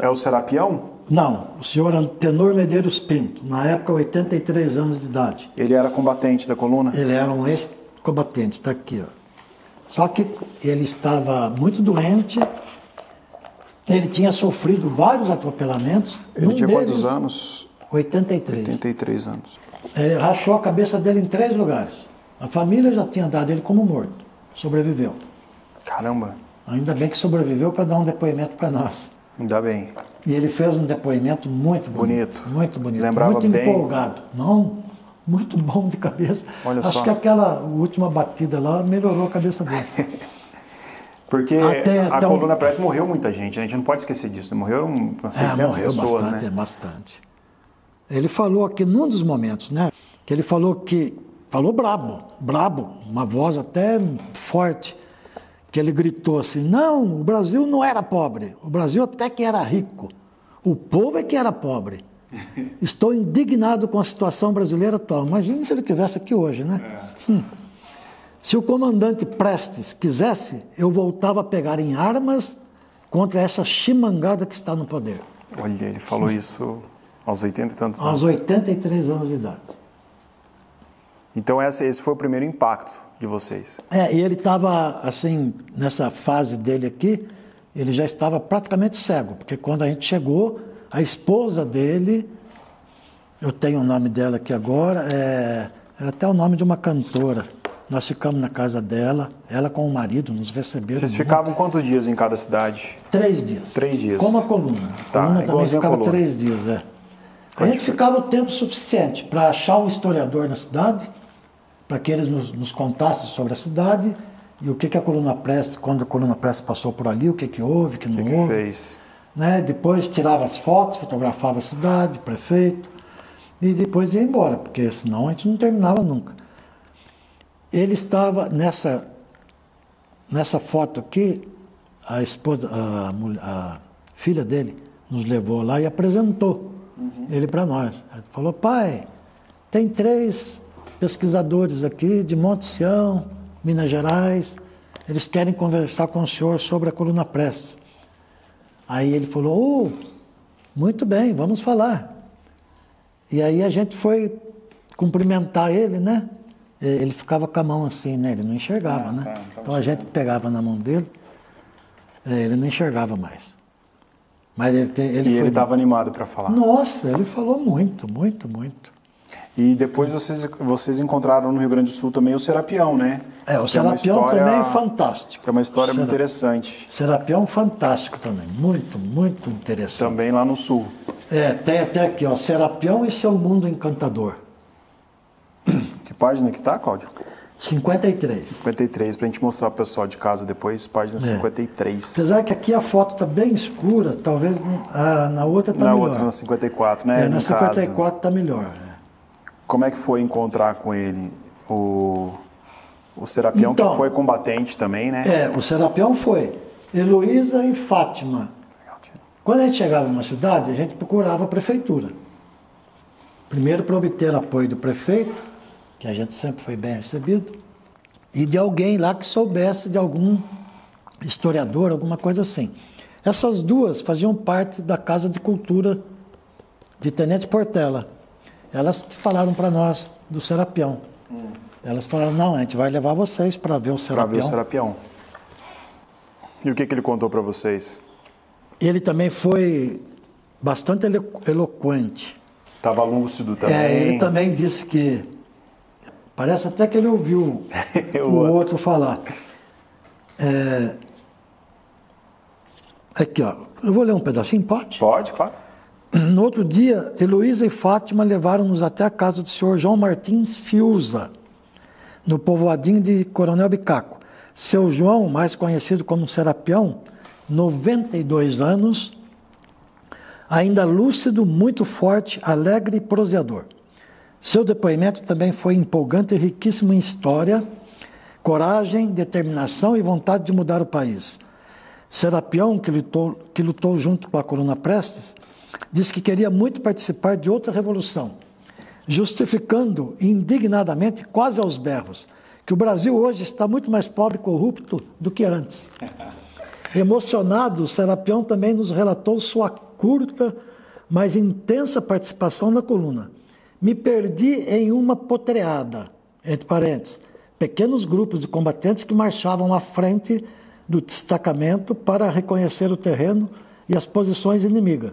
S1: É o Serapião?
S2: Não, o senhor Antenor Medeiros Pinto, na época 83 anos de idade.
S1: Ele era combatente da coluna?
S2: Ele era um ex-combatente, está aqui, ó. Só que ele estava muito doente, ele tinha sofrido vários atropelamentos.
S1: Ele tinha quantos anos?
S2: 83.
S1: 83 anos.
S2: Ele rachou a cabeça dele em 3 lugares. A família já tinha dado ele como morto, sobreviveu.
S1: Caramba.
S2: Ainda bem que sobreviveu para dar um depoimento para nós.
S1: Ainda bem.
S2: E ele fez um depoimento muito bonito. Muito bonito.
S1: Lembrava
S2: muito
S1: bem.
S2: Empolgado. Não, muito bom de cabeça.
S1: Olha
S2: Acho
S1: só.
S2: que aquela última batida lá melhorou a cabeça dele.
S1: Porque a coluna Prestes morreu muita gente, a gente não pode esquecer disso. Morreram umas 600 pessoas,
S2: bastante,
S1: né?
S2: Bastante. Ele falou aqui num dos momentos, né? Que ele falou brabo, uma voz até forte, que ele gritou assim: não, o Brasil não era pobre, o Brasil até que era rico, o povo é que era pobre. Estou indignado com a situação brasileira atual. Imagine se ele estivesse aqui hoje, né? Se o comandante Prestes quisesse, eu voltava a pegar em armas contra essa chimangada que está no poder.
S1: Olha, ele falou isso aos 80 e tantos anos.
S2: Aos 83 anos de idade.
S1: Então esse foi o primeiro impacto de vocês.
S2: E ele estava, assim, nessa fase dele aqui, ele já estava praticamente cego, porque quando a gente chegou, a esposa dele, eu tenho o nome dela aqui agora, era até o nome de uma cantora. Nós ficamos na casa dela, ela com o marido nos receberam.
S1: Vocês ficavam quantos dias em cada cidade?
S2: 3 dias.
S1: 3 dias.
S2: Como a coluna.
S1: Tá,
S2: A coluna também ficava
S1: coluna.
S2: 3 dias, A gente ficava o tempo suficiente para achar um historiador na cidade, para que eles nos contassem sobre a cidade e o que a coluna Prestes, quando a coluna Prestes passou por ali, o que houve, o que não houve.
S1: O que fez?
S2: Né? Depois tirava as fotos, fotografava a cidade, prefeito, e depois ia embora, porque senão a gente não terminava nunca. Ele estava nessa foto aqui, a esposa, a filha dele nos levou lá e apresentou ele para nós. Ele falou: pai, tem 3 pesquisadores aqui de Monte Sião, Minas Gerais, eles querem conversar com o senhor sobre a coluna Prestes. Aí ele falou: muito bem, vamos falar. E aí a gente foi cumprimentar ele, né? Ele ficava com a mão assim, né? Ele não enxergava, né? Então a gente pegava na mão dele, ele não enxergava mais. Mas ele
S1: estava animado para falar.
S2: Nossa, ele falou muito.
S1: E depois vocês encontraram no Rio Grande do Sul também o Serapião, né?
S2: O Serapião também é fantástico.
S1: Que é uma história muito interessante.
S2: Serapião fantástico também, muito interessante.
S1: Também lá no Sul.
S2: Tem até aqui, Serapião e seu mundo encantador.
S1: Que página que tá, Cláudio?
S2: 53.
S1: 53, para a gente mostrar para o pessoal de casa depois, página 53.
S2: Apesar que aqui a foto está bem escura, talvez na outra está melhor.
S1: Na outra, na 54, né?
S2: Na 54 está melhor.
S1: Como é que foi encontrar com ele? O Serapião, então, que foi combatente também, né?
S2: O Serapião foi. Heloísa e Fátima. Quando a gente chegava numa cidade, a gente procurava a prefeitura. Primeiro para obter apoio do prefeito, que a gente sempre foi bem recebido, e de alguém lá que soubesse, de algum historiador, alguma coisa assim. Essas duas faziam parte da Casa de Cultura de Tenente Portela. Elas falaram para nós do Serapião. Elas falaram, não, a gente vai levar vocês para ver o Serapião.
S1: Para ver o Serapião. E o que ele contou para vocês?
S2: Ele também foi bastante eloquente.
S1: Estava lúcido também.
S2: Ele também disse que... Parece até que ele ouviu o outro falar. Aqui, ó. Eu vou ler um pedacinho, pode?
S1: Pode, claro.
S2: No outro dia, Heloísa e Fátima levaram-nos até a casa do senhor João Martins Fiuza, no povoadinho de Coronel Bicaco. Seu João, mais conhecido como Serapião, 92 anos, ainda lúcido, muito forte, alegre e proseador. Seu depoimento também foi empolgante e riquíssimo em história, coragem, determinação e vontade de mudar o país. Serapião, que lutou junto com a Coluna Prestes, disse que queria muito participar de outra revolução, justificando indignadamente, quase aos berros, que o Brasil hoje está muito mais pobre e corrupto do que antes. Emocionado, Serapião também nos relatou sua curta, mas intensa participação na coluna. Me perdi em uma potreada, entre parênteses, pequenos grupos de combatentes que marchavam à frente do destacamento para reconhecer o terreno e as posições inimigas.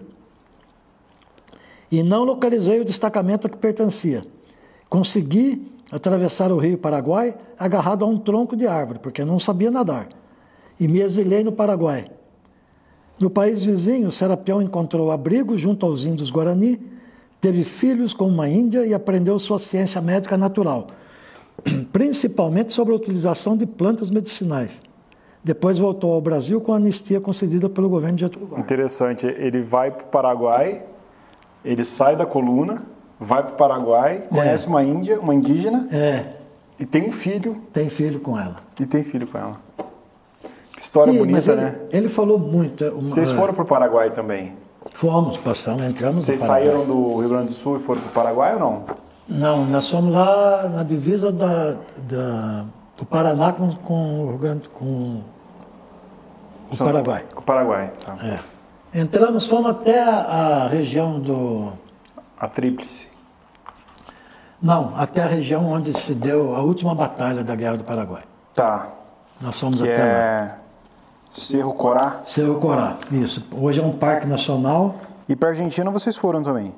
S2: E não localizei o destacamento a que pertencia. Consegui atravessar o rio Paraguai agarrado a um tronco de árvore, porque não sabia nadar, e me exilei no Paraguai. No país vizinho, Serapião encontrou abrigo junto aos índios Guarani, teve filhos com uma índia e aprendeu sua ciência médica natural, principalmente sobre a utilização de plantas medicinais. Depois voltou ao Brasil com a anistia concedida pelo governo de Getúlio Vargas.
S1: Interessante, ele vai para o Paraguai, ele sai da coluna, vai para o Paraguai, conhece uma índia, uma indígena, e tem um filho.
S2: Tem filho com ela.
S1: E tem filho com ela. Que história bonita, né?
S2: Ele falou muito.
S1: Vocês foram para o Paraguai também?
S2: Fomos, passamos, entramos.
S1: Vocês saíram do Rio Grande do Sul e foram para o Paraguai ou não?
S2: Não, nós fomos lá na divisa do Paraná com o Rio Grande, com o Paraguai.
S1: Com o Paraguai, tá.
S2: Entramos, fomos até a região do...
S1: A Tríplice.
S2: Não, até a região onde se deu a última batalha da Guerra do Paraguai.
S1: Tá.
S2: Nós fomos
S1: que
S2: até
S1: lá. Cerro Corá?
S2: Cerro Corá, isso. Hoje é um parque nacional.
S1: E para a Argentina vocês foram também?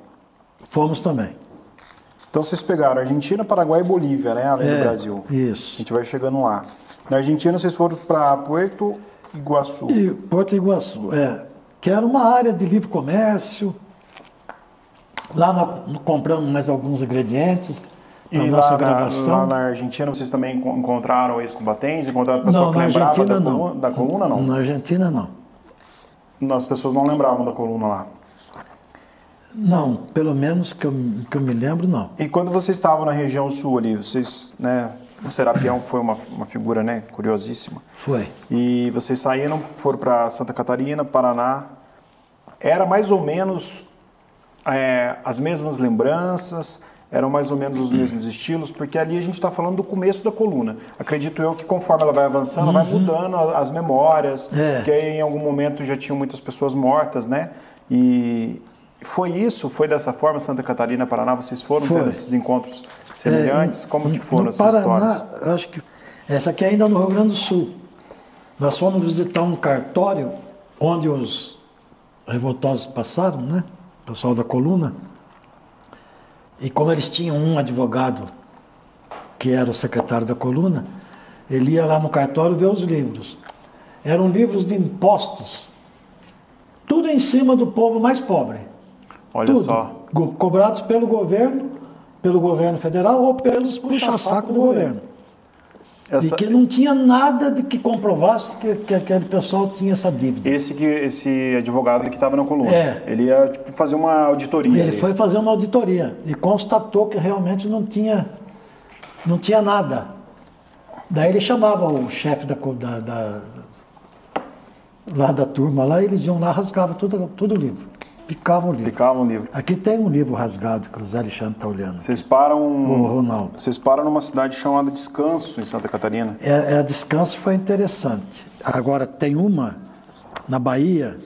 S2: Fomos também.
S1: Então vocês pegaram Argentina, Paraguai e Bolívia, né? Além do Brasil.
S2: Isso.
S1: A gente vai chegando lá. Na Argentina vocês foram para Puerto Iguaçu.
S2: Porto Iguaçu, que era uma área de livre comércio. Lá nós compramos mais alguns ingredientes para a nossa gravação.
S1: Lá na Argentina vocês também encontraram ex-combatentes? Encontraram pessoa que lembrava da coluna, não?
S2: Na Argentina, não.
S1: As pessoas não lembravam da coluna lá?
S2: Não, pelo menos que eu me lembro, não.
S1: E quando vocês estavam na região sul ali, vocês, né, o Serapião foi uma figura, né, curiosíssima.
S2: Foi.
S1: E vocês saíram, foram para Santa Catarina, Paraná. Era mais ou menos as mesmas lembranças, eram mais ou menos os mesmos estilos, porque ali a gente está falando do começo da coluna. Acredito eu que conforme ela vai avançando, ela vai mudando as memórias, que aí em algum momento já tinham muitas pessoas mortas, né? E foi isso? Foi dessa forma, Santa Catarina, Paraná, vocês foram tendo esses encontros semelhantes? Como que foram essas
S2: Paraná,
S1: histórias?
S2: Acho que essa aqui é ainda no Rio Grande do Sul. Nós fomos visitar um cartório onde os revoltosos passaram, né? O pessoal da coluna. E como eles tinham um advogado que era o secretário da coluna, ele ia lá no cartório ver os livros. Eram livros de impostos, tudo em cima do povo mais pobre.
S1: Olha
S2: tudo,
S1: só.
S2: Cobrados pelo governo federal ou pelos puxa-saco do governo. E que não tinha nada de que comprovasse que aquele pessoal tinha essa dívida.
S1: Esse advogado que estava na coluna, ele ia fazer uma auditoria.
S2: Ele foi fazer uma auditoria e constatou que realmente não tinha nada. Daí ele chamava o chefe lá da turma, lá, eles iam lá, rasgavam todo o livro. Picavam o livro. Aqui tem um livro rasgado que o Zé Alexandre está olhando.
S1: Vocês param
S2: Ronaldo.
S1: Vocês param numa cidade chamada Descanso, em Santa Catarina.
S2: A Descanso foi interessante. Agora tem uma na Bahia.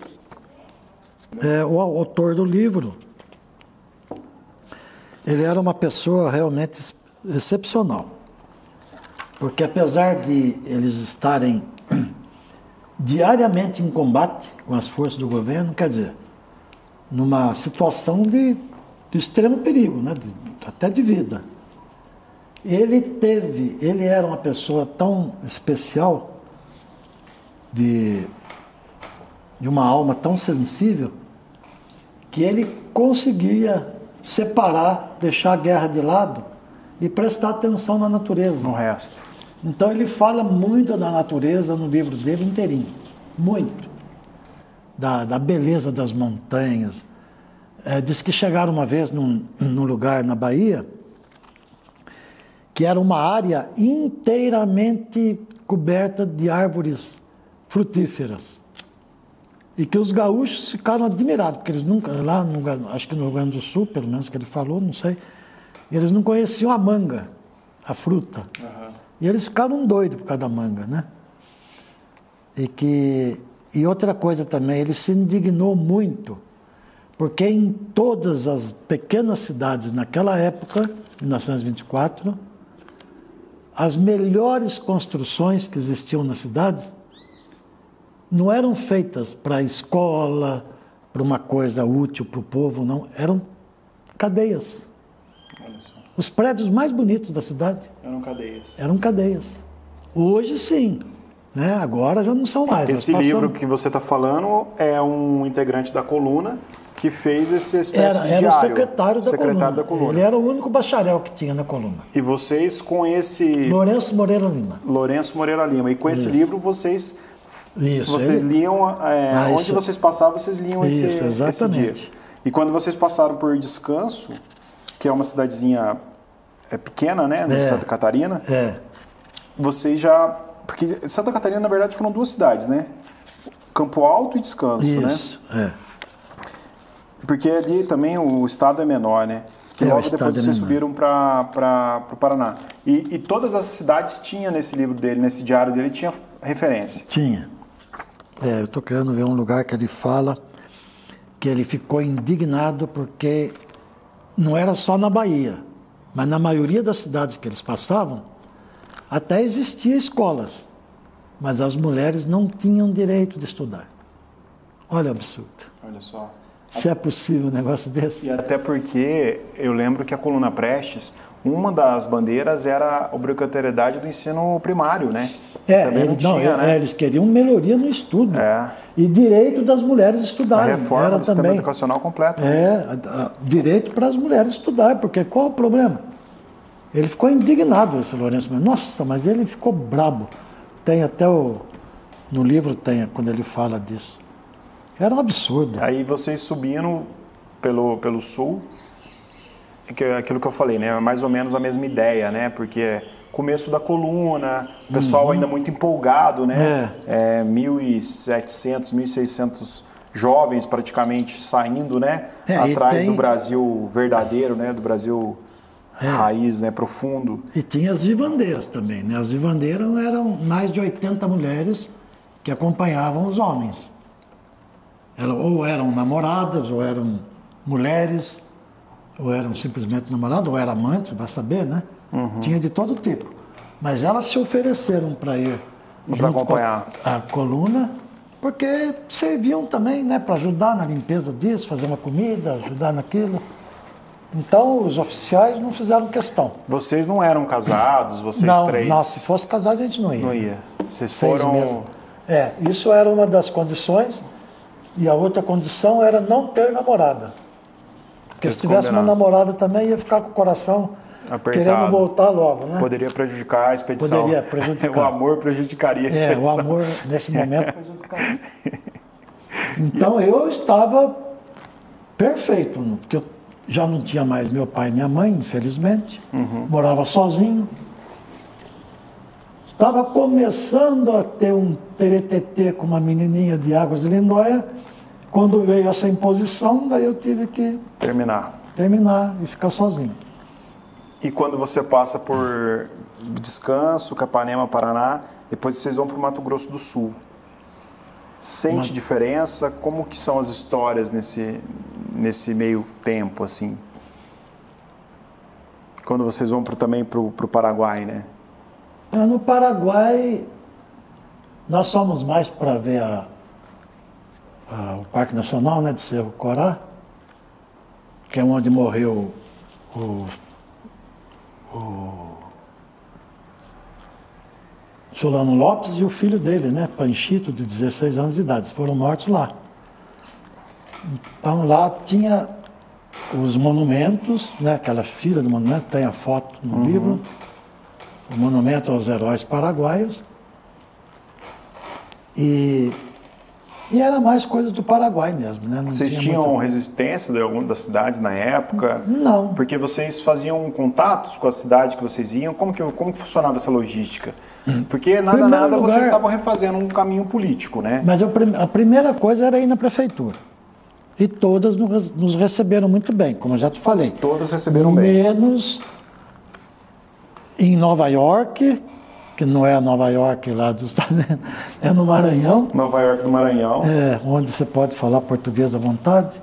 S2: O autor do livro, ele era uma pessoa realmente excepcional. Porque apesar de eles estarem diariamente em combate com as forças do governo, quer dizer, numa situação de extremo perigo, né? Até de vida. Ele era uma pessoa tão especial, de uma alma tão sensível, que ele conseguia separar, deixar a guerra de lado e prestar atenção na natureza.
S1: No resto.
S2: Então ele fala muito da natureza no livro dele inteirinho, muito. Da beleza das montanhas. Diz que chegaram uma vez num lugar na Bahia que era uma área inteiramente coberta de árvores frutíferas. E que os gaúchos ficaram admirados, porque eles nunca, lá, acho que no Rio Grande do Sul, pelo menos que ele falou, não sei, eles não conheciam a manga, a fruta. Uhum. E eles ficaram doidos por causa da manga, né? E outra coisa também, ele se indignou muito, porque em todas as pequenas cidades naquela época, 1924, as melhores construções que existiam nas cidades não eram feitas para escola, para uma coisa útil para o povo, não. Eram cadeias. Olha só. Os prédios mais bonitos da cidade eram cadeias. Hoje sim. Né? Agora já não são mais.
S1: Esse livro que você está falando é um integrante da coluna que fez essa espécie de diário.
S2: Era o secretário da coluna. Ele era o único bacharel que tinha na coluna.
S1: E vocês com esse...
S2: Lourenço Moreira Lima.
S1: E com esse livro vocês liam... onde vocês passavam, vocês liam esse dia. E quando vocês passaram por Descanso, que é uma cidadezinha pequena, né? Em Santa Catarina. Vocês já... Porque Santa Catarina, na verdade, foram duas cidades, né? Campo Alto e Descanso, né? Porque ali também o estado é menor, né? Que logo depois vocês subiram para o Paraná. E todas as cidades tinham nesse livro dele, nesse diário dele, tinha referência.
S2: Tinha. Eu estou querendo ver um lugar que ele fala que ele ficou indignado porque não era só na Bahia, mas na maioria das cidades que eles passavam, até existiam escolas, mas as mulheres não tinham direito de estudar. Olha o absurdo.
S1: Olha só.
S2: Se é possível um negócio desse.
S1: E até porque eu lembro que a coluna Prestes, uma das bandeiras era a obrigatoriedade do ensino primário, né?
S2: Eles queriam melhoria no estudo. E direito das mulheres estudarem.
S1: A reforma do sistema educacional completo.
S2: Direito para as mulheres estudarem, porque qual é o problema? Ele ficou indignado, esse Lourenço. Nossa, mas ele ficou brabo. Tem até no livro, quando ele fala disso. Era um absurdo.
S1: Aí vocês subindo pelo sul, aquilo que eu falei, né? Mais ou menos a mesma ideia, né? Porque começo da coluna, o pessoal ainda muito empolgado, né? 1.700, 1.600 jovens praticamente saindo, né? Atrás do Brasil verdadeiro, né? Do Brasil raiz, né? Profundo.
S2: E tinha as vivandeiras também, né? As vivandeiras eram mais de 80 mulheres que acompanhavam os homens. Ou eram namoradas, ou eram mulheres, ou eram simplesmente namoradas, ou eram amantes, vai saber, né? Tinha de todo tipo. Mas elas se ofereceram para ir
S1: para acompanhar
S2: a coluna, porque serviam também, né, para ajudar na limpeza disso, fazer uma comida, ajudar naquilo. Então os oficiais não fizeram questão.
S1: Vocês não eram casados, vocês três?
S2: Não, se fosse casado a gente não ia.
S1: Não ia. Vocês foram...
S2: Isso era uma das condições. E a outra condição era não ter namorada. Porque se tivesse uma namorada também, ia ficar com o coração
S1: Apertado.
S2: querendo voltar logo, né?
S1: Poderia prejudicar a expedição.
S2: Poderia prejudicar.
S1: O amor prejudicaria a expedição.
S2: O amor, nesse momento, prejudicaria. Então, eu estava perfeito, porque eu já não tinha mais meu pai e minha mãe, infelizmente. Morava sozinho. Estava começando a ter um teretetê com uma menininha de Águas de Lindóia. Quando veio essa imposição, daí eu tive que terminar e ficar sozinho.
S1: E quando você passa por Descanso, Capanema, Paraná, depois vocês vão para o Mato Grosso do Sul. Sente diferença? Como que são as histórias nesse meio tempo, assim? Quando vocês vão também para o Paraguai, né?
S2: No Paraguai, nós fomos mais para ver o Parque Nacional, né, de Cerro Corá, que é onde morreu o Solano Lopes e o filho dele, né, Panchito, de 16 anos de idade. Eles foram mortos lá. Então lá tinha os monumentos, né, aquela fila de monumentos, tem a foto no livro, o monumento aos heróis paraguaios. E era mais coisa do Paraguai mesmo, né? Não
S1: vocês tinham resistência de alguma das cidades na época?
S2: Não.
S1: Porque vocês faziam contatos com a cidade que vocês iam? Como que funcionava essa logística? Porque nada vocês estavam refazendo um caminho político, né?
S2: Mas a primeira coisa era ir na prefeitura. E todas nos receberam muito bem, como eu já te falei.
S1: Todas receberam bem.
S2: Menos em Nova York, que não é a Nova York lá dos Estados Unidos, é no Maranhão.
S1: Nova York do Maranhão.
S2: Onde você pode falar português à vontade.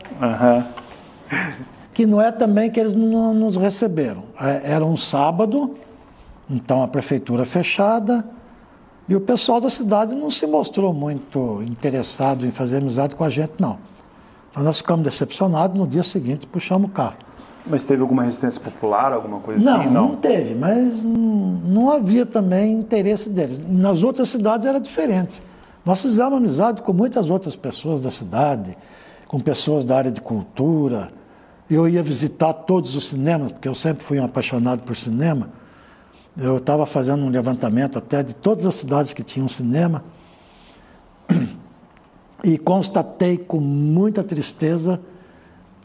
S2: Que não é também que eles não nos receberam. Era um sábado, então a prefeitura fechada, e o pessoal da cidade não se mostrou muito interessado em fazer amizade com a gente, não. Então nós ficamos decepcionados, no dia seguinte puxamos o carro.
S1: Mas teve alguma resistência popular, alguma coisa assim?
S2: Não teve, mas não havia também interesse deles. Nas outras cidades era diferente. Nós fizemos amizade com muitas outras pessoas da cidade, com pessoas da área de cultura. Eu ia visitar todos os cinemas, porque eu sempre fui um apaixonado por cinema. Eu estava fazendo um levantamento até de todas as cidades que tinham cinema e constatei com muita tristeza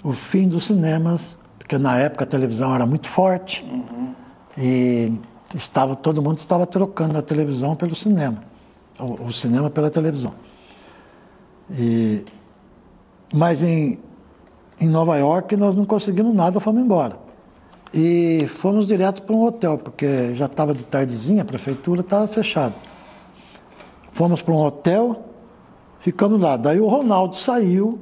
S2: o fim dos cinemas, porque na época a televisão era muito forte e todo mundo estava trocando a televisão pelo cinema, o cinema pela televisão. Mas em Nova York nós não conseguimos nada, fomos embora. E fomos direto para um hotel, porque já estava de tardezinha, a prefeitura estava fechada. Fomos para um hotel, ficamos lá. Daí o Ronaldo saiu,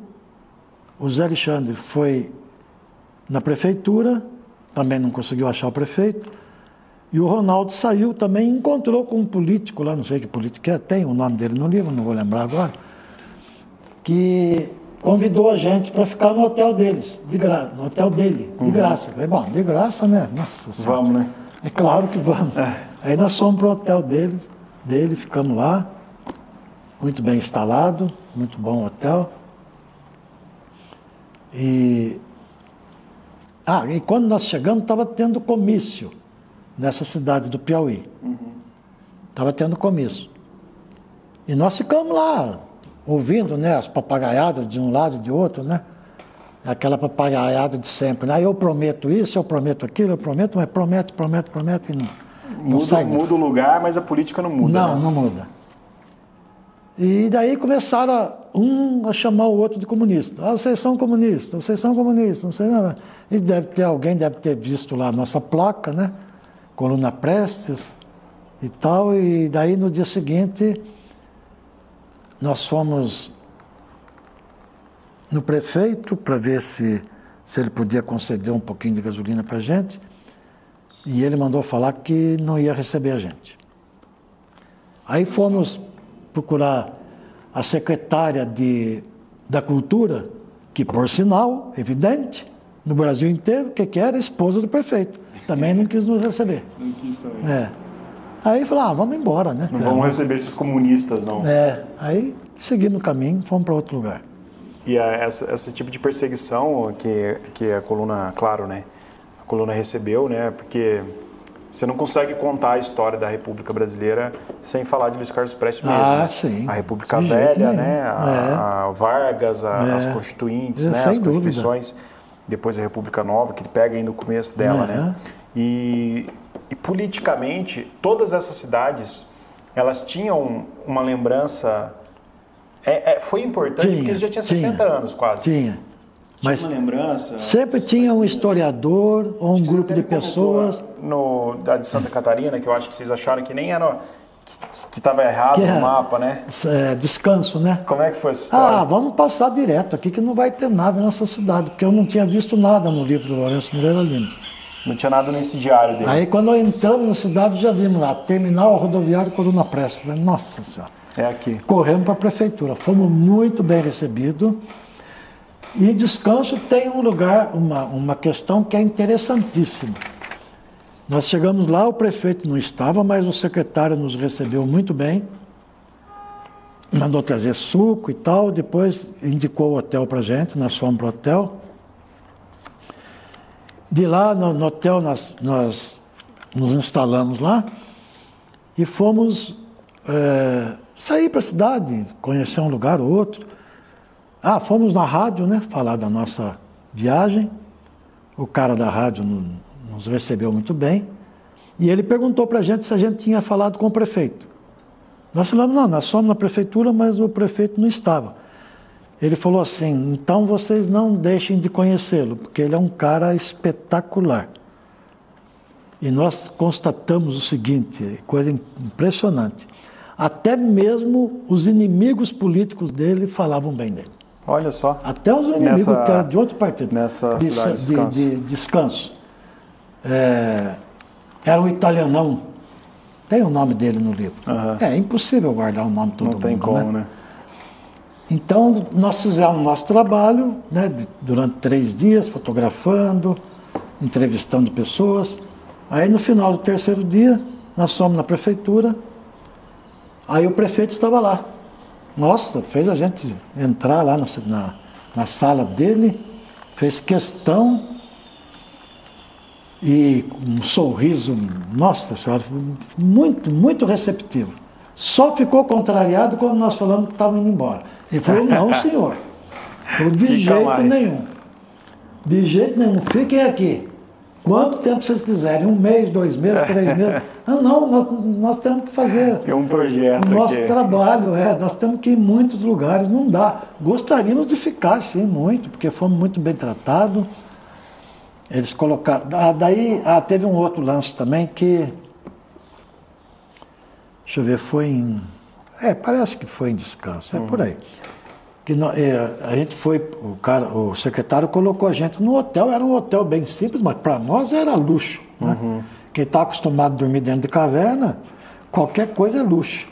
S2: o Zé Alexandre foi na prefeitura, também não conseguiu achar o prefeito, e o Ronaldo saiu também e encontrou com um político lá, não sei que político é, tem o nome dele no livro, não vou lembrar agora, que convidou a gente para ficar no hotel deles, no hotel dele, de graça. Eu falei, bom, de graça, né? Nossa,
S1: vamos, né?
S2: É claro que vamos. Aí nós fomos para o hotel dele, ficamos lá, muito bem instalado, muito bom hotel. E quando nós chegamos, estava tendo comício nessa cidade do Piauí. Estava tendo comício. E nós ficamos lá, ouvindo, né, as papagaiadas de um lado e de outro, né? Aquela papagaiada de sempre, né? Eu prometo isso, eu prometo aquilo, eu prometo, mas promete e não
S1: muda o lugar, mas a política não muda.
S2: Não muda. E daí começaram a chamar o outro de comunista. Vocês são comunistas, não sei nada. E alguém deve ter visto lá a nossa placa, né? Coluna Prestes e tal. E daí no dia seguinte nós fomos no prefeito para ver se ele podia conceder um pouquinho de gasolina para a gente. E ele mandou falar que não ia receber a gente. Aí fomos procurar a secretária da Cultura, que por sinal, evidente, no Brasil inteiro, que era esposa do prefeito. Também não quis nos receber.
S1: Não quis também.
S2: Aí falou, vamos embora, né?
S1: Não vamos receber esses comunistas, não.
S2: Aí seguimos o caminho, fomos para outro lugar.
S1: E esse tipo de perseguição que a coluna, claro, né? coluna recebeu, né? Porque você não consegue contar a história da República Brasileira sem falar de Luiz Carlos Prestes mesmo.
S2: Sim.
S1: A República Velha, né? A Vargas, as Constituintes, né? As Constituições, depois a República Nova, que ele pega ainda o começo dela, né? E politicamente, todas essas cidades, elas tinham uma lembrança... foi importante porque ele já tinha 60 anos quase.
S2: Tinha. Mas
S1: uma lembrança...
S2: Sempre tinha um historiador ou um grupo de pessoas...
S1: Da de Santa Catarina, que eu acho que vocês acharam que nem era... Que estava errado no mapa, né?
S2: Descanso, né?
S1: Como é que foi essa história?
S2: Vamos passar direto aqui que não vai ter nada nessa cidade, porque eu não tinha visto nada no livro do Lourenço Moreira Lima.
S1: Não tinha nada nesse diário dele.
S2: Aí quando nós entramos na cidade, já vimos lá, terminal rodoviário Coluna Prestes. Nossa Senhora.
S1: É aqui.
S2: Corremos para a prefeitura. Fomos muito bem recebidos. E Descanso tem um lugar, uma questão que é interessantíssima. Nós chegamos lá, o prefeito não estava, mas o secretário nos recebeu muito bem. Mandou trazer suco e tal, depois indicou o hotel para a gente, nós fomos para o hotel. De lá, no hotel, nós nos instalamos lá e fomos sair para a cidade, conhecer um lugar ou outro. Fomos na rádio, né, falar da nossa viagem. O cara da rádio nos recebeu muito bem. E ele perguntou para a gente se a gente tinha falado com o prefeito. Nós falamos, não, nós fomos na prefeitura, mas o prefeito não estava. Ele falou assim, então vocês não deixem de conhecê-lo, porque ele é um cara espetacular. E nós constatamos o seguinte, coisa impressionante. Até mesmo os inimigos políticos dele falavam bem dele.
S1: Olha só.
S2: Até os inimigos que eram de outro partido.
S1: Nessa cidade de Descanso.
S2: De Descanso. Era um italianão. Tem o nome dele no livro. É impossível guardar o nome de todo mundo.
S1: Não tem como, né?
S2: Então, nós fizemos o nosso trabalho, né, durante 3 dias, fotografando, entrevistando pessoas. Aí, no final do 3º dia, nós fomos na prefeitura. Aí o prefeito estava lá. Nossa, fez a gente entrar lá na sala dele, fez questão e um sorriso, nossa senhora, muito, muito receptivo. Só ficou contrariado quando nós falamos que estávamos indo embora. Ele falou, não senhor, falou, de jeito nenhum, de jeito nenhum, fiquem aqui. Quanto tempo vocês quiserem, 1 mês, 2 meses, 3 meses. Nós temos que fazer
S1: tem um projeto
S2: o nosso
S1: aqui.
S2: Trabalho, nós temos que ir em muitos lugares, não dá. Gostaríamos de ficar, sim, muito, porque fomos muito bem tratados. Eles colocaram... teve um outro lance também que... Deixa eu ver, foi em... parece que foi em Descanso, por aí. Que a gente foi, o secretário colocou a gente no hotel, era um hotel bem simples, mas para nós era luxo. Né? Quem está acostumado a dormir dentro de caverna, qualquer coisa é luxo.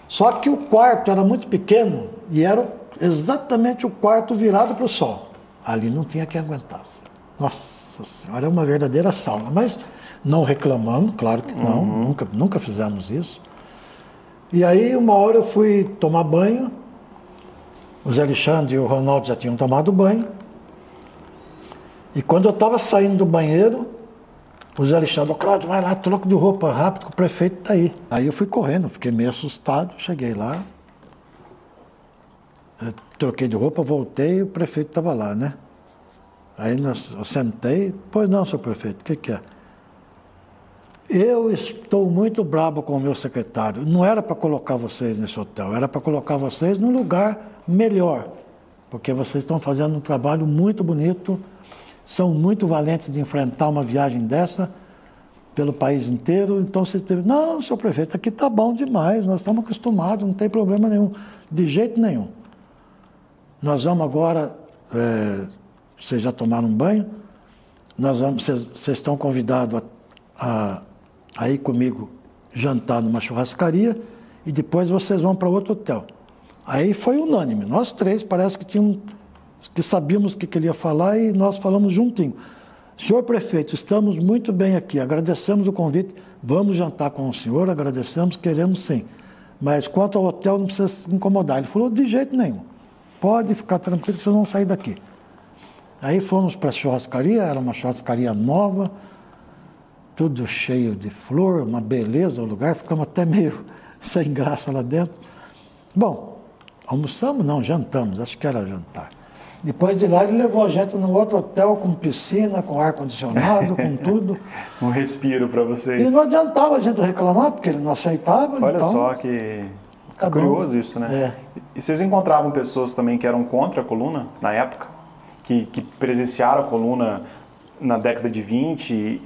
S2: Só que o quarto era muito pequeno e era exatamente o quarto virado para o sol. Ali não tinha quem aguentasse. Nossa Senhora, é uma verdadeira sauna. Mas não reclamamos, claro que não, nunca fizemos isso. E aí uma hora eu fui tomar banho. O Zé Alexandre e o Ronaldo já tinham tomado banho. E quando eu estava saindo do banheiro, o Zé Alexandre, Cláudio, vai lá, troca de roupa rápido, que o prefeito está aí. Aí eu fui correndo, fiquei meio assustado, cheguei lá, troquei de roupa, voltei e o prefeito estava lá, né? Aí eu sentei, pois não, senhor prefeito, o que é? Eu estou muito bravo com o meu secretário. Não era para colocar vocês nesse hotel, era para colocar vocês num lugar melhor, porque vocês estão fazendo um trabalho muito bonito, são muito valentes de enfrentar uma viagem dessa pelo país inteiro, então vocês teve... Não, senhor prefeito, aqui está bom demais, nós estamos acostumados, não tem problema nenhum, de jeito nenhum. Nós vamos agora, vocês já tomaram um banho, vocês estão convidados a ir comigo jantar numa churrascaria e depois vocês vão para outro hotel. Aí foi unânime, nós 3 parece que sabíamos o que ele ia falar e nós falamos juntinho. Senhor prefeito, estamos muito bem aqui, agradecemos o convite, vamos jantar com o senhor, agradecemos, queremos sim. Mas quanto ao hotel não precisa se incomodar. Ele falou, de jeito nenhum, pode ficar tranquilo que vocês vão sair daqui. Aí fomos para a churrascaria, era uma churrascaria nova, tudo cheio de flor, uma beleza o lugar, ficamos até meio sem graça lá dentro. Bom, almoçamos? Não, jantamos, acho que era jantar. Depois de lá ele levou a gente no outro hotel com piscina, com ar-condicionado, com tudo.
S1: Um respiro para vocês.
S2: E não adiantava a gente reclamar, porque ele não aceitava.
S1: Olha
S2: então,
S1: só que curioso isso, né?
S2: É.
S1: E vocês encontravam pessoas também que eram contra a coluna na época? Que presenciaram a coluna na década de 20,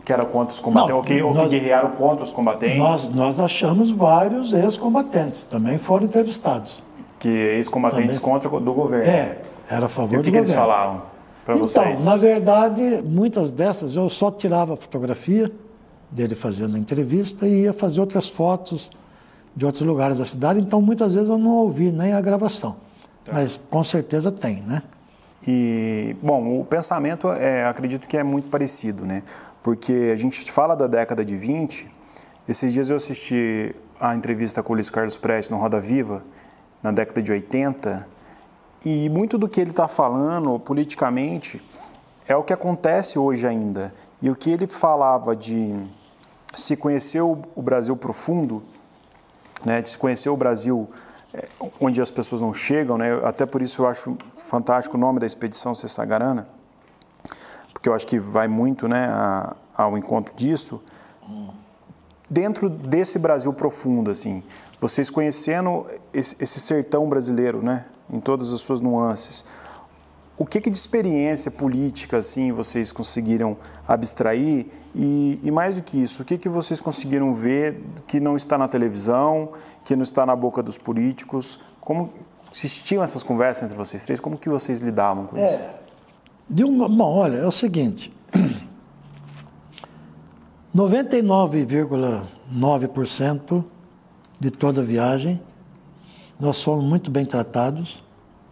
S1: que era contra os combatentes, ou que guerrearam contra os combatentes?
S2: Nós achamos vários ex-combatentes, também foram entrevistados.
S1: Que ex-combatentes contra do governo.
S2: Era a favor do governo.
S1: E o que eles falavam para vocês?
S2: Então, na verdade, muitas dessas eu só tirava a fotografia dele fazendo a entrevista e ia fazer outras fotos de outros lugares da cidade, então muitas vezes eu não ouvi nem a gravação. Tá. Mas com certeza tem, né?
S1: E, bom, o pensamento, acredito que é muito parecido, né? Porque a gente fala da década de 20, esses dias eu assisti a entrevista com o Luiz Carlos Prestes no Roda Viva, na década de 80, e muito do que ele está falando politicamente é o que acontece hoje ainda. E o que ele falava de se conhecer o Brasil profundo, né, de se conhecer o Brasil onde as pessoas não chegam, né? Até por isso eu acho fantástico o nome da expedição Sagarana, porque eu acho que vai muito, né, ao encontro disso. Dentro desse Brasil profundo, assim, vocês conhecendo esse sertão brasileiro, né, em todas as suas nuances, o que de experiência política assim vocês conseguiram abstrair e mais do que isso, o que vocês conseguiram ver que não está na televisão, que não está na boca dos políticos? Como existiam essas conversas entre vocês três? Como que vocês lidavam com isso?
S2: Bom, olha, é o seguinte, 99,9% de toda a viagem nós fomos muito bem tratados,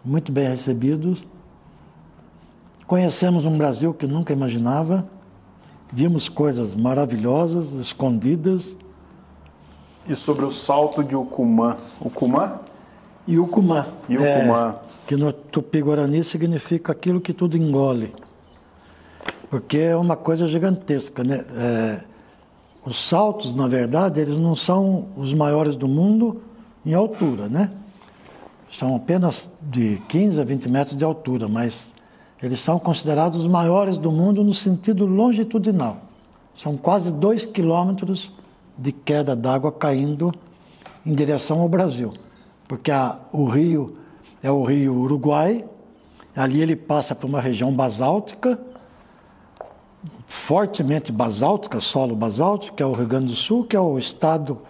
S2: muito bem recebidos. Conhecemos um Brasil que nunca imaginava, vimos coisas maravilhosas, escondidas.
S1: E sobre o salto de Ucumã? Ucumã?
S2: Iucumã.
S1: Iucumã.
S2: Que no Tupi-Guarani significa aquilo que tudo engole. Porque é uma coisa gigantesca, né? Os saltos, na verdade, eles não são os maiores do mundo em altura, né? São apenas de 15 a 20 metros de altura, mas eles são considerados os maiores do mundo no sentido longitudinal. São quase 2 quilômetros de queda d'água caindo em direção ao Brasil. Porque o rio é o rio Uruguai, ali ele passa por uma região basáltica, fortemente basáltica, solo basáltico, que é o Rio Grande do Sul, que é o estado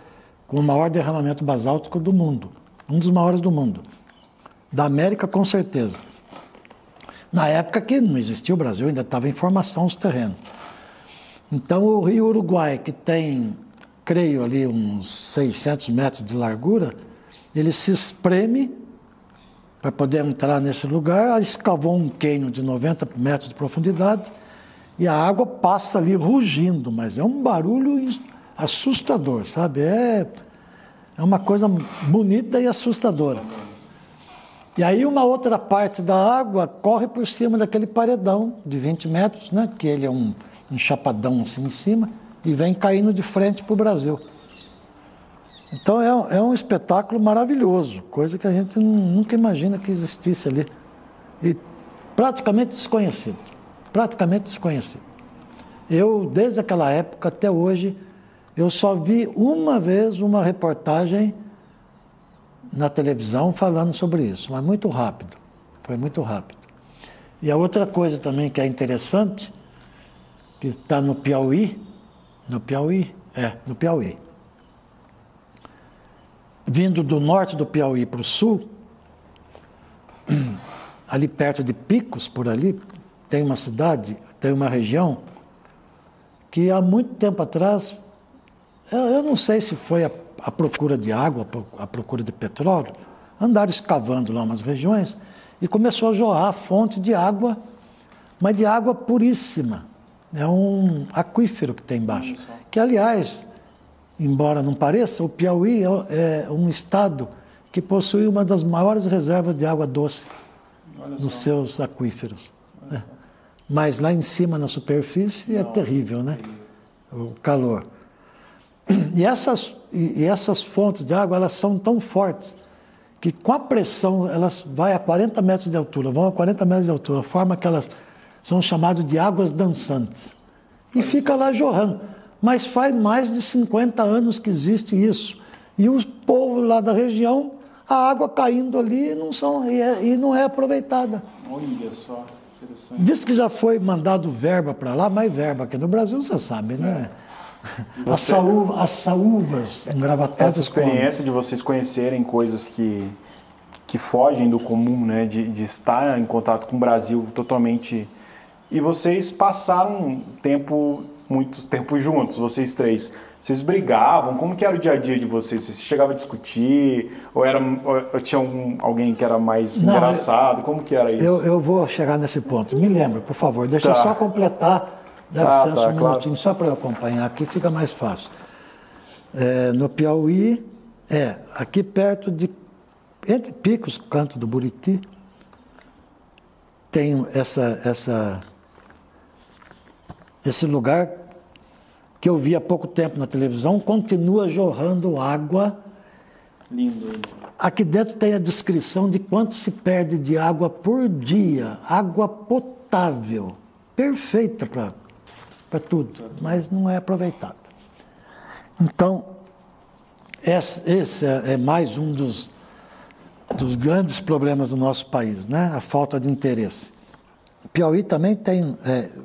S2: com o maior derramamento basáltico do mundo. Um dos maiores do mundo. Da América, com certeza. Na época que não existia o Brasil, ainda estava em formação os terrenos. Então, o rio Uruguai, que tem, creio, ali uns 600 metros de largura, ele se espreme para poder entrar nesse lugar, escavou um cânion de 90 metros de profundidade e a água passa ali rugindo, mas é um barulho assustador, sabe? É uma coisa bonita e assustadora. E aí uma outra parte da água corre por cima daquele paredão de 20 metros, né? Que ele é um chapadão assim em cima, e vem caindo de frente para o Brasil. Então é um espetáculo maravilhoso, coisa que a gente nunca imagina que existisse ali. E praticamente desconhecido. Praticamente desconhecido. Eu, desde aquela época até hoje, eu só vi uma vez uma reportagem na televisão falando sobre isso, mas muito rápido, foi muito rápido. E a outra coisa também que é interessante, que está no Piauí, no Piauí, vindo do norte do Piauí para o sul, ali perto de Picos, por ali, tem uma cidade, tem uma região, que há muito tempo atrás, eu não sei se foi a procura de água, a procura de petróleo, andaram escavando lá umas regiões e começou a jorrar a fonte de água, mas de água puríssima. É um aquífero que tem embaixo. Que, aliás, embora não pareça, o Piauí é um estado que possui uma das maiores reservas de água doce nos seus aquíferos. né? Mas lá em cima, na superfície, é terrível, né? O calor. E essas fontes de água, elas são tão fortes que com a pressão, elas vão a 40 metros de altura, forma que elas são chamadas de águas dançantes. E fica lá jorrando. Mas faz mais de 50 anos que existe isso. E os povos lá da região, a água caindo ali e não é aproveitada.
S1: Olha só, interessante.
S2: Diz que já foi mandado verba para lá, mas verba aqui no Brasil, você sabe, né? As saúvas engravatadas.
S1: Essa experiência de vocês conhecerem coisas que fogem do comum, né? De estar em contato com o Brasil totalmente... E vocês passaram muito tempo juntos, vocês três. Vocês brigavam? Como que era o dia a dia de vocês? Vocês chegavam a discutir? Ou tinha alguém que era mais engraçado? Como que era isso?
S2: Eu vou chegar nesse ponto. Me lembra, por favor. Deixa eu só completar. Dá licença um minutinho, só para eu acompanhar aqui, fica mais fácil. No Piauí, aqui perto entre Picos, Canto do Buriti, tem esse lugar que eu vi há pouco tempo na televisão, continua jorrando água.
S1: Lindo.
S2: Aqui dentro tem a descrição de quanto se perde de água por dia. Água potável, perfeita para tudo, mas não é aproveitada. Então, esse é mais um dos grandes problemas do nosso país, né? A falta de interesse. O Piauí também tem...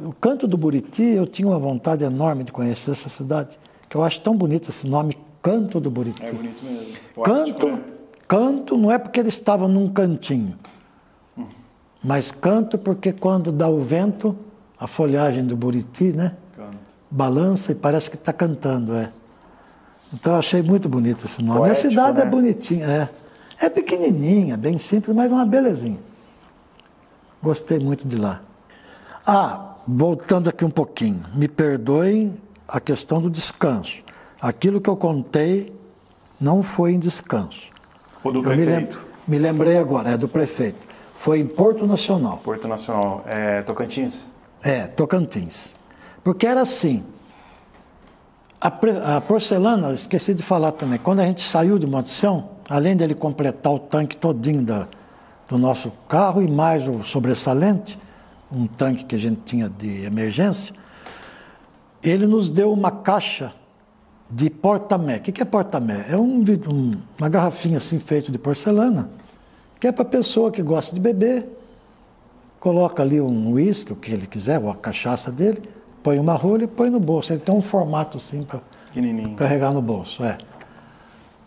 S2: o Canto do Buriti, eu tinha uma vontade enorme de conhecer essa cidade, que eu acho tão bonito esse nome, Canto do Buriti.
S1: É bonito mesmo. Poético, né?
S2: Canto não é porque ele estava num cantinho, mas canto porque quando dá o vento, a folhagem do Buriti, né? Balança e parece que está cantando, Então eu achei muito bonito esse nome. Poético, a cidade, né? É bonitinha, é pequenininha, bem simples, mas uma belezinha. Gostei muito de lá. Voltando aqui um pouquinho, me perdoem a questão do descanso. Aquilo que eu contei não foi em descanso.
S1: O do prefeito?
S2: Me lembrei agora, é do prefeito. Foi em Porto Nacional.
S1: Porto Nacional, Tocantins?
S2: Tocantins. Porque era assim, a porcelana, esqueci de falar também, quando a gente saiu de Montição, além dele completar o tanque todinho do nosso carro e mais o sobressalente, um tanque que a gente tinha de emergência, ele nos deu uma caixa de porta-mé. O que é porta-mé? É uma garrafinha assim feita de porcelana, que é para a pessoa que gosta de beber, coloca ali um uísque, o que ele quiser, ou a cachaça dele, põe uma rolha e põe no bolso. Ele tem um formato assim para carregar no bolso.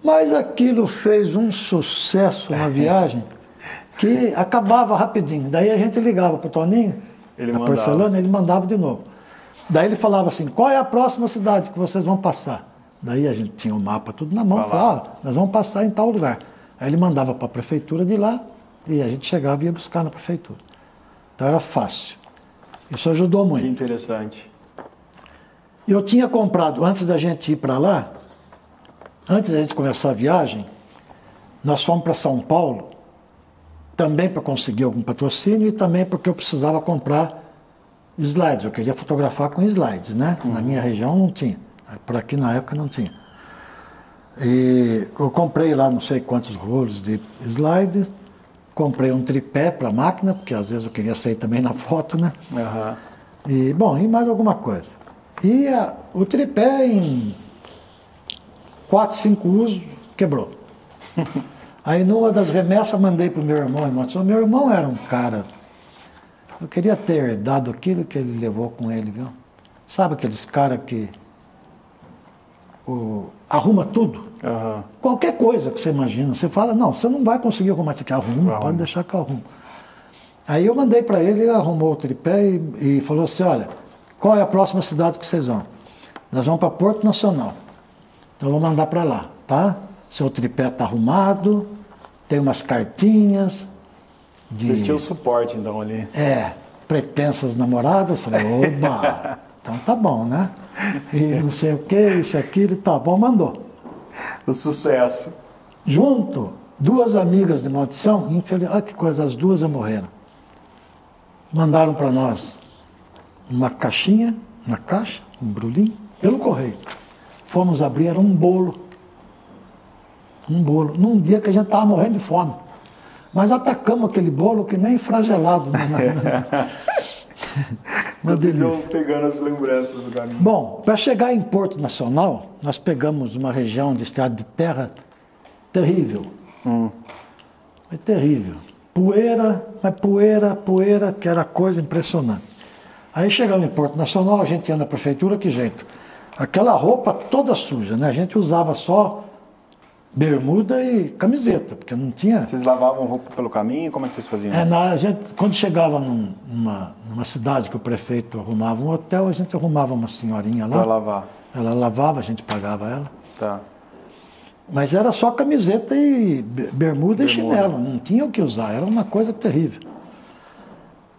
S2: Mas aquilo fez um sucesso na viagem que acabava rapidinho. Daí a gente ligava para o Toninho, porcelana, ele mandava de novo. Daí ele falava assim, qual é a próxima cidade que vocês vão passar? Daí a gente tinha o mapa tudo na mão, falava, nós vamos passar em tal lugar. Aí ele mandava para a prefeitura de lá e a gente chegava e ia buscar na prefeitura. Então era fácil. Isso ajudou muito.
S1: Que interessante.
S2: Eu tinha comprado, antes da gente ir para lá, antes da gente começar a viagem, nós fomos para São Paulo, também para conseguir algum patrocínio e também porque eu precisava comprar slides. Eu queria fotografar com slides, né? Na minha região não tinha. Por aqui na época não tinha. E eu comprei lá não sei quantos rolos de slides, comprei um tripé para a máquina, porque às vezes eu queria sair também na foto, né? E mais alguma coisa. E o tripé em 4, 5 usos quebrou. Aí numa das remessas mandei para o meu irmão. Meu irmão era um cara... Eu queria ter dado aquilo que ele levou com ele, viu? Sabe aqueles caras que arruma tudo? Qualquer coisa que você imagina. Você fala, não, você não vai conseguir arrumar isso aqui. Arruma, pode deixar que eu arrumo. Aí eu mandei para ele, ele arrumou o tripé e falou assim, olha, qual é a próxima cidade que vocês vão? Nós vamos para Porto Nacional. Então eu vou mandar para lá, tá? Seu tripé está arrumado, tem umas cartinhas...
S1: Vocês tinham suporte, então, ali.
S2: Pretensas namoradas. Falei, oba, então tá bom, né? E não sei o que, isso, aquilo, tá bom, mandou.
S1: O sucesso.
S2: Junto, 2 amigas de maldição, infelizmente, olha que coisa, as 2 morreram. mandaram para nós uma caixinha, uma caixa, um embrulhinho, pelo correio. Fomos abrir, era um bolo. Um bolo. Num dia que a gente estava morrendo de fome. Mas atacamos aquele bolo que nem fragelado.
S1: Vocês vão pegando as lembranças do caminho.
S2: Bom, para chegar em Porto Nacional, nós pegamos uma região de estrada de terra terrível. Foi terrível. Poeira, mas poeira, que era coisa impressionante. Aí chegamos em Porto Nacional, a gente ia na prefeitura, que jeito? Aquela roupa toda suja, né? A gente usava só bermuda e camiseta, porque não tinha...
S1: Vocês lavavam roupa pelo caminho? Como é que vocês faziam?
S2: A gente, quando chegava numa cidade que o prefeito arrumava um hotel, a gente arrumava uma senhorinha lá.
S1: Para lavar.
S2: Ela lavava, a gente pagava ela.
S1: Tá.
S2: Mas era só camiseta e bermuda e chinelo, não tinha o que usar, era uma coisa terrível.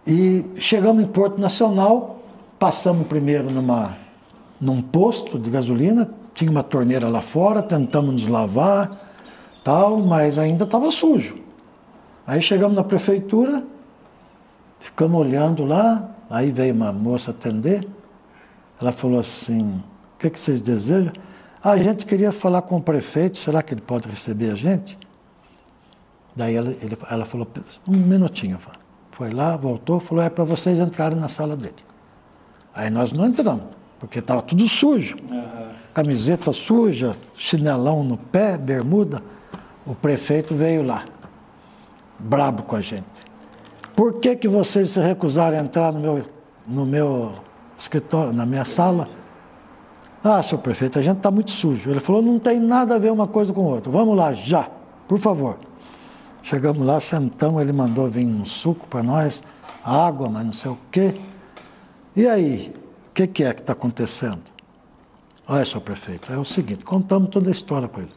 S2: E chegamos em Porto Nacional, passamos primeiro num posto de gasolina, tinha uma torneira lá fora, tentamos nos lavar, tal, mas ainda estava sujo. Aí chegamos na prefeitura, ficamos olhando lá, aí veio uma moça atender, ela falou assim, o que vocês desejam? A gente queria falar com o prefeito, será que ele pode receber a gente? Daí ela falou, um minutinho. Foi lá, voltou, falou, é para vocês entrarem na sala dele. Aí nós não entramos, porque estava tudo sujo. Camiseta suja, chinelão no pé, bermuda. O prefeito veio lá, brabo com a gente. Por que vocês se recusaram a entrar no meu escritório, na minha sala? Ah, senhor prefeito, a gente está muito sujo. Ele falou, não tem nada a ver uma coisa com outra. Vamos lá, já, por favor. Chegamos lá, sentamos, ele mandou vir um suco para nós, água, mas não sei o quê. E aí, o que é que está acontecendo? Olha, senhor prefeito, é o seguinte, contamos toda a história para ele.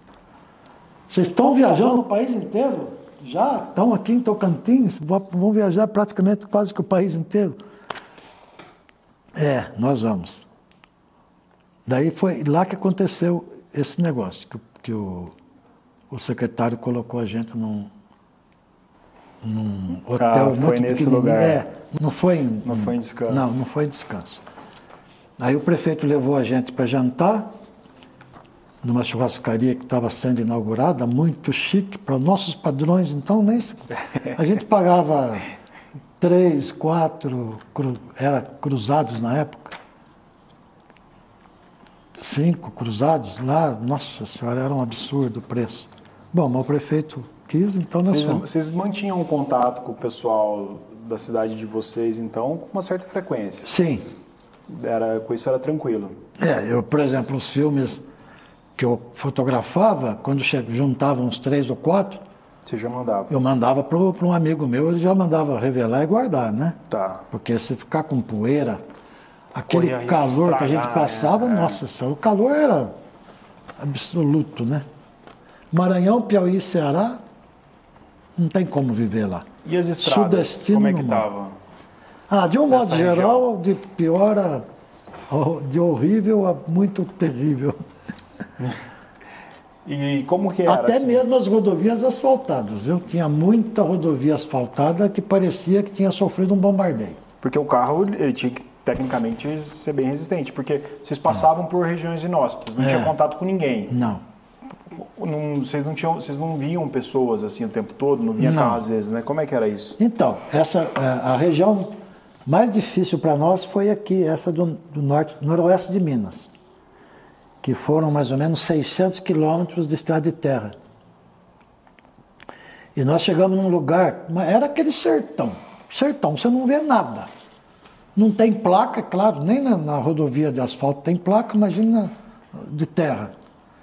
S2: Vocês estão viajando o país inteiro? Já estão aqui em Tocantins, vão viajar praticamente quase que o país inteiro. É, nós vamos. Daí foi lá que aconteceu esse negócio, que o secretário colocou a gente num hotel
S1: foi
S2: muito
S1: nesse lugar.
S2: Não foi em
S1: descanso.
S2: Não foi em descanso. Aí o prefeito levou a gente para jantar numa churrascaria que estava sendo inaugurada, muito chique, para nossos padrões, então a gente pagava 3, 4, era cruzados na época. 5 cruzados lá, nossa senhora, era um absurdo o preço. Bom, mas o prefeito quis, então nós fomos.
S1: Vocês mantinham um contato com o pessoal da cidade de vocês, então, com uma certa frequência?
S2: Sim.
S1: Com isso era tranquilo?
S2: Por exemplo, os filmes que eu fotografava, quando juntavam uns 3 ou 4,
S1: você já mandava?
S2: Eu mandava para um amigo meu, ele já mandava revelar e guardar, né?
S1: Tá.
S2: Porque se ficar com poeira... Aquele calor que a gente passava, nossa, o calor era absoluto, né? Maranhão, Piauí, Ceará, não tem como viver lá.
S1: E as estradas,
S2: Sudestino,
S1: como é que estavam?
S2: De um modo geral, de pior de horrível a muito terrível.
S1: E como que era?
S2: Até
S1: assim?
S2: mesmo as rodovias asfaltadas, viu? Tinha muita rodovia asfaltada que parecia que tinha sofrido um bombardeio.
S1: Porque o carro, ele tinha que tecnicamente ser bem resistente, porque vocês passavam por regiões inóspitas, não tinha contato com ninguém.
S2: Não.
S1: Vocês não viam pessoas assim o tempo todo, não via carro às vezes, né? Como é que era isso?
S2: Então, a região mais difícil para nós foi aqui, essa do noroeste de Minas, que foram mais ou menos 600 quilômetros de estrada de terra. E nós chegamos num lugar, era aquele sertão, você não vê nada. Não tem placa, claro, nem na rodovia de asfalto tem placa, imagina de terra.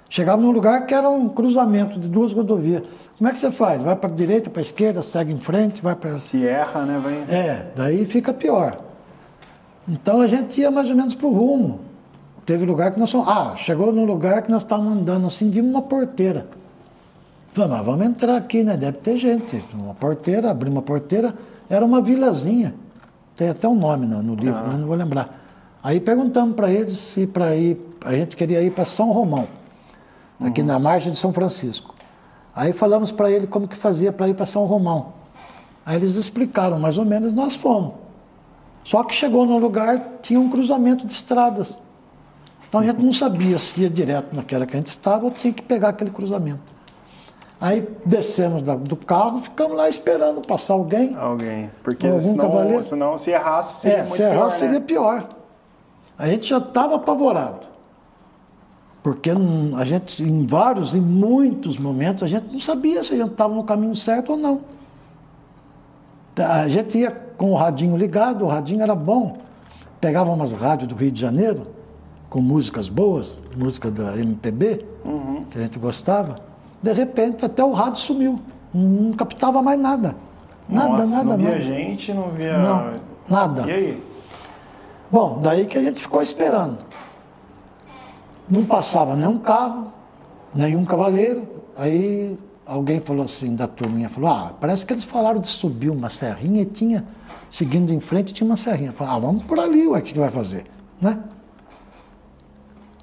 S2: Chegava num lugar que era um cruzamento de 2 rodovias. Como é que você faz? Vai para a direita, para a esquerda, segue em frente, vai para...
S1: Se erra, né?
S2: Daí fica pior. Então a gente ia mais ou menos para o rumo. Teve lugar que nós fomos... chegou num lugar que nós estávamos andando assim, vimos uma porteira. Falei, mas vamos entrar aqui, né? Deve ter gente. Uma porteira, abri uma porteira, era uma vilazinha. Tem até um nome no livro, mas não vou lembrar. Aí perguntamos para eles se a gente queria ir para São Romão, aqui na margem de São Francisco. Aí falamos para ele como que fazia para ir para São Romão. Aí eles explicaram mais ou menos, nós fomos. Só que chegou num lugar, tinha um cruzamento de estradas. Então a gente não sabia se ia direto naquela que a gente estava ou tinha que pegar aquele cruzamento. Aí descemos do carro, ficamos lá esperando passar alguém.
S1: Porque senão se errasse seria muito pior. Se errasse
S2: seria pior. A gente já estava apavorado. Porque a gente, em muitos momentos, a gente não sabia se a gente estava no caminho certo ou não. A gente ia com o radinho ligado, o radinho era bom. Pegava umas rádios do Rio de Janeiro, com músicas boas, música da MPB, que a gente gostava. De repente, até o rádio sumiu. Não captava mais nada. Nada.
S1: Não via gente, não via...
S2: Não, nada.
S1: E aí?
S2: Bom, daí que a gente ficou esperando. Não passava nenhum carro, nenhum cavaleiro. Aí alguém falou assim, da turminha, falou, parece que eles falaram de subir uma serrinha e seguindo em frente, tinha uma serrinha. Falei, vamos por ali, o que vai fazer? Né?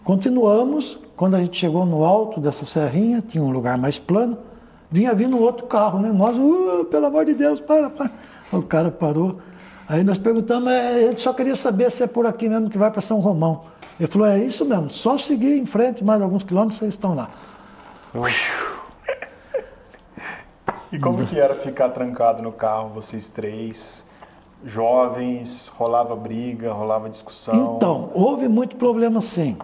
S2: Continuamos, quando a gente chegou no alto dessa serrinha, tinha um lugar mais plano, vinha vindo outro carro, né? Nós, pelo amor de Deus, para. O cara parou. Aí nós perguntamos, a gente só queria saber se é por aqui mesmo que vai para São Romão. Ele falou, é isso mesmo, só seguir em frente mais alguns quilômetros, vocês estão lá.
S1: E como que era ficar trancado no carro, vocês três, jovens, rolava briga, rolava discussão?
S2: Então, houve muito problema sim.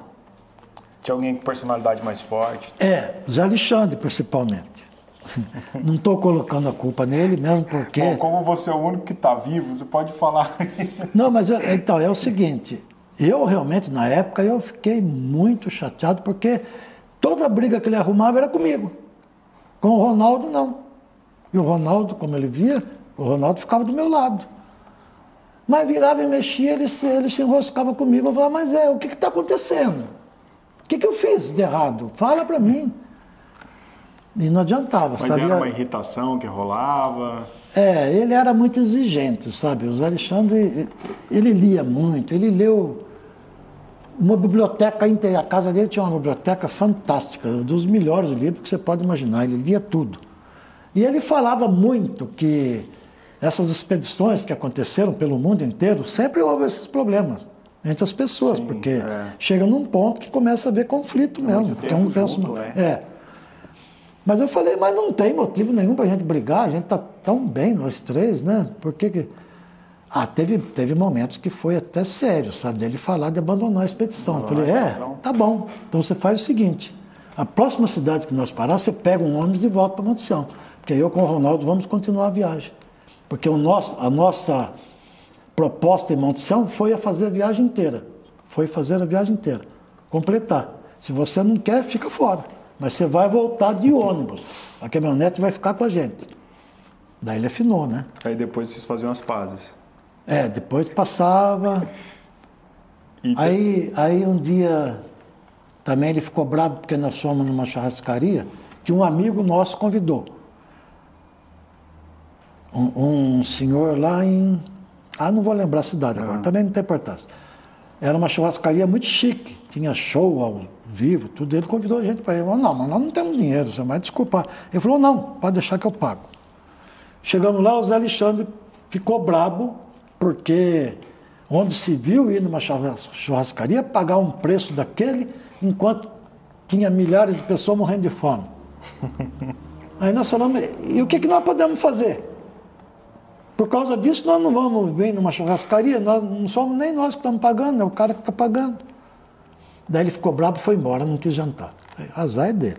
S1: Tinha alguém com personalidade mais forte?
S2: Zé Alexandre, principalmente. Não estou colocando a culpa nele, mesmo porque...
S1: Bom, como você é o único que está vivo, você pode falar.
S2: Não, mas então, é o seguinte, eu realmente, na época, eu fiquei muito chateado, porque toda briga que ele arrumava era comigo. Com o Ronaldo, não. E o Ronaldo, como ele via, o Ronaldo ficava do meu lado. Mas virava e mexia, ele se enroscava comigo. Eu falava, mas o que está acontecendo? O que eu fiz de errado? Fala para mim. E não adiantava.
S1: Mas era uma irritação que rolava?
S2: Ele era muito exigente, sabe? O Zé Alexandre, ele lia muito, ele leu uma biblioteca inteira. A casa dele tinha uma biblioteca fantástica, dos melhores livros que você pode imaginar, ele lia tudo. E ele falava muito que essas expedições que aconteceram pelo mundo inteiro, sempre houve esses problemas entre as pessoas, sim, porque chega num ponto que começa a haver conflito mesmo. Mas eu falei, mas não tem motivo nenhum para a gente brigar, a gente está tão bem, nós três, né? Por que... teve momentos que foi até sério, sabe? Dele falar de abandonar a expedição. Eu falei, tá bom, então você faz o seguinte, a próxima cidade que nós parar, você pega um ônibus e volta para Monte Sião, porque eu com o Ronaldo vamos continuar a viagem. Porque a nossa proposta em Monte Sião foi fazer a viagem inteira. Completar. Se você não quer, fica fora. Mas você vai voltar de ônibus. A caminhonete vai ficar com a gente. Daí ele afinou, né?
S1: Aí depois vocês faziam as pazes.
S2: Depois passava. Aí um dia também ele ficou bravo porque nós fomos numa churrascaria que um amigo nosso convidou. Um senhor lá em... não vou lembrar a cidade agora, também não tem importância. Era uma churrascaria muito chique, tinha show ao vivo, tudo. Ele convidou a gente para ir. Falou, não, mas nós não temos dinheiro, você vai desculpar. Ele falou, não, pode deixar que eu pago. Chegamos lá, o Zé Alexandre ficou brabo, porque onde se viu ir numa churrascaria, pagar um preço daquele, enquanto tinha milhares de pessoas morrendo de fome. Aí nós falamos, e o que nós podemos fazer? Por causa disso, nós não vamos vir numa churrascaria, nós não somos nem nós que estamos pagando, é o cara que está pagando. Daí ele ficou bravo e foi embora, não quis jantar. Azar é dele.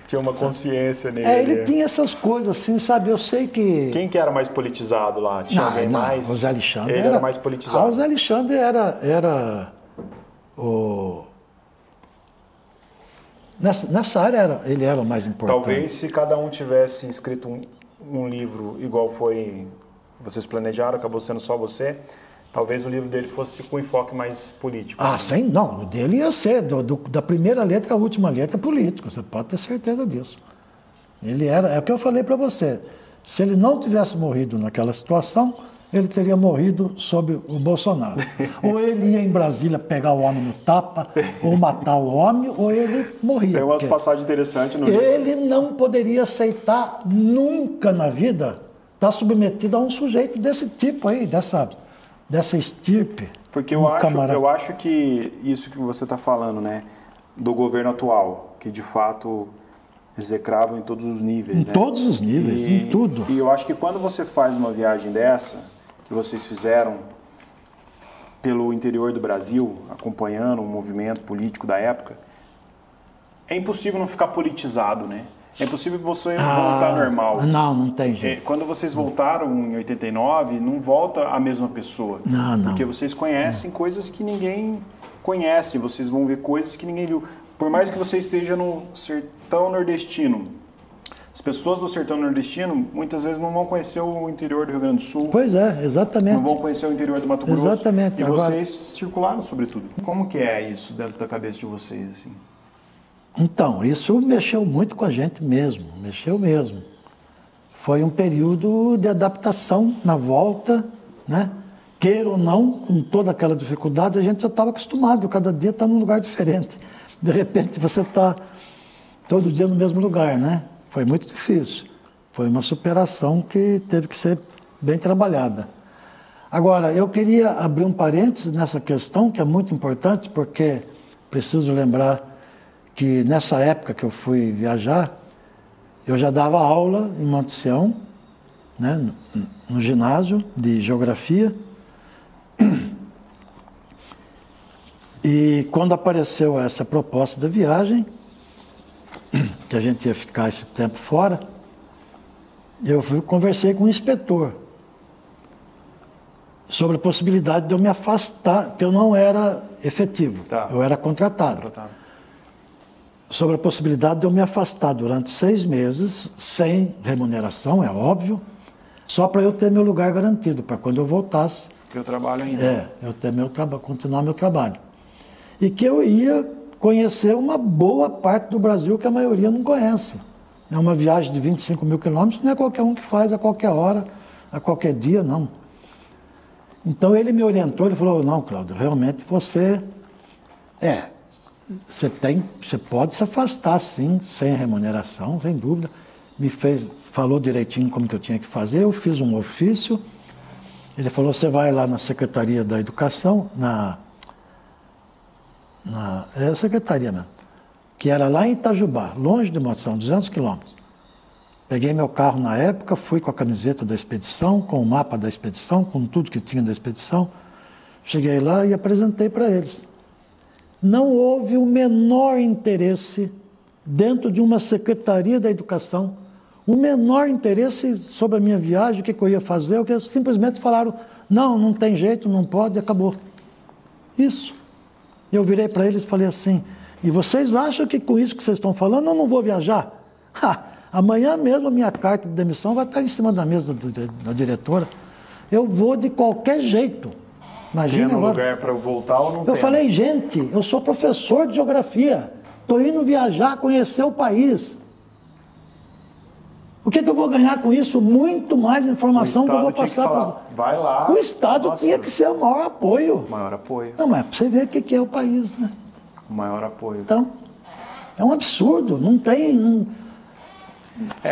S1: Tinha uma consciência nele.
S2: Ele tinha essas coisas assim, sabe? Eu sei que...
S1: Quem que era mais politizado lá? Tinha alguém mais?
S2: O Zé Alexandre
S1: era mais politizado.
S2: O Zé Alexandre era o... Nessa área ele era o mais importante.
S1: Talvez se cada um tivesse escrito um livro igual foi, vocês planejaram, acabou sendo só você, talvez o livro dele fosse com um enfoque mais político.
S2: Sim, não, o dele ia ser, da primeira letra à última letra político, você pode ter certeza disso. Ele era, é o que eu falei para você, se ele não tivesse morrido naquela situação, ele teria morrido sob o Bolsonaro. Ou ele ia em Brasília pegar o homem no tapa, ou matar o homem, ou ele morria.
S1: Tem umas passagens interessantes no livro.
S2: Ele não poderia aceitar nunca na vida estar submetido a um sujeito desse tipo aí, dessa estirpe.
S1: Porque eu acho que isso que você está falando, né, do governo atual, que de fato execravam em todos os níveis.
S2: Em todos os níveis, em tudo.
S1: E eu acho que quando você faz uma viagem dessa, que vocês fizeram pelo interior do Brasil, acompanhando o movimento político da época, é impossível não ficar politizado, né? É impossível você voltar normal.
S2: Não tem jeito.
S1: Quando vocês voltaram em 89, não volta a mesma pessoa.
S2: Não.
S1: Porque vocês conhecem coisas que ninguém conhece, vocês vão ver coisas que ninguém viu. Por mais que você esteja no sertão nordestino, as pessoas do sertão nordestino muitas vezes não vão conhecer o interior do Rio Grande do Sul.
S2: Pois é, exatamente.
S1: Não vão conhecer o interior do Mato Grosso.
S2: Exatamente.
S1: E vocês circularam sobre tudo. Como que é isso dentro da cabeça de vocês, assim?
S2: Então, isso mexeu muito com a gente mesmo, mexeu mesmo. Foi um período de adaptação na volta, né? Queira ou não, com toda aquela dificuldade, a gente já estava acostumado, cada dia está num lugar diferente. De repente você está todo dia no mesmo lugar, né? Foi muito difícil. Foi uma superação que teve que ser bem trabalhada. Agora, eu queria abrir um parênteses nessa questão, que é muito importante, porque preciso lembrar que nessa época que eu fui viajar, eu já dava aula em Monte Sião, né, no ginásio de geografia. E quando apareceu essa proposta da viagem, que a gente ia ficar esse tempo fora, eu conversei com o inspetor sobre a possibilidade de eu me afastar, porque eu não era efetivo, eu era contratado. Sobre a possibilidade de eu me afastar durante 6 meses, sem remuneração, é óbvio, só para eu ter meu lugar garantido, para quando eu voltasse.
S1: Que eu trabalho ainda.
S2: Eu ter continuar meu trabalho. E que eu ia conhecer uma boa parte do Brasil que a maioria não conhece. É uma viagem de 25 mil quilômetros, não é qualquer um que faz a qualquer hora, a qualquer dia, não. Então ele me orientou, ele falou, não, Cláudio, realmente você pode se afastar, sim, sem remuneração, sem dúvida. Falou direitinho como que eu tinha que fazer, eu fiz um ofício. Ele falou, você vai lá na Secretaria da Educação, Secretaria mesmo, que era lá em Itajubá, longe de Monte Sião, 200 quilômetros. Peguei meu carro na época, fui com a camiseta da expedição, com o mapa da expedição, com tudo que tinha da expedição. Cheguei lá e apresentei para eles. Não houve o menor interesse dentro de uma Secretaria da Educação, o menor interesse sobre a minha viagem, o que eu ia fazer, o que simplesmente falaram, não tem jeito, não pode, acabou. Isso. Eu virei para eles e falei assim, e vocês acham que com isso que vocês estão falando eu não vou viajar? Amanhã mesmo a minha carta de demissão vai estar em cima da mesa da diretora. Eu vou de qualquer jeito. Imagina
S1: tem
S2: agora.
S1: Lugar para voltar ou não tem?
S2: Eu falei, gente, eu sou professor de geografia, estou indo viajar, conhecer o país. O que eu vou ganhar com isso? Muito mais informação que eu vou passar para
S1: vai lá.
S2: O Estado tinha que ser o maior apoio.
S1: Maior apoio.
S2: Não, mas para você ver o que é o país, né?
S1: O maior apoio.
S2: Então, é um absurdo, não tem...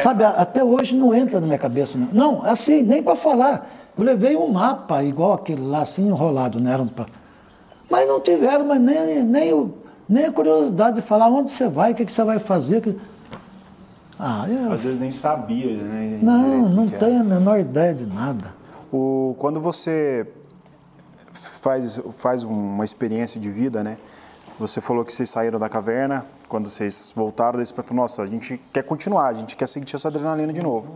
S2: Sabe, até hoje não entra na minha cabeça. Não, assim, nem para falar. Eu levei um mapa igual aquele lá, assim, enrolado, né? Mas não tiveram mas nem a curiosidade de falar onde você vai, o que você vai fazer.
S1: Às vezes nem sabia, né?
S2: Não tenho a menor ideia de nada.
S1: Quando você faz uma experiência de vida, né? Você falou que vocês saíram da caverna, quando vocês voltaram, daí você falou, nossa, a gente quer continuar, a gente quer sentir essa adrenalina de novo.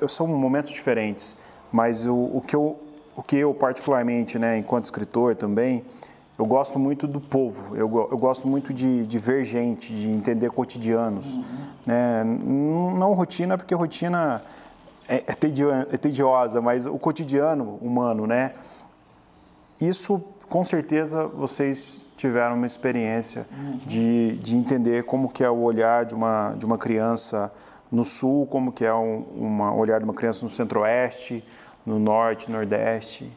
S1: São momentos diferentes, mas o que eu particularmente, né, enquanto escritor também, eu gosto muito do povo, eu gosto muito de ver gente, de entender cotidianos. Né? Não rotina, porque rotina é tediosa, mas o cotidiano humano, né? Isso, com certeza, vocês tiveram uma experiência de entender como que é o olhar de uma criança no sul, como que é o olhar de uma criança no centro-oeste, no norte, nordeste.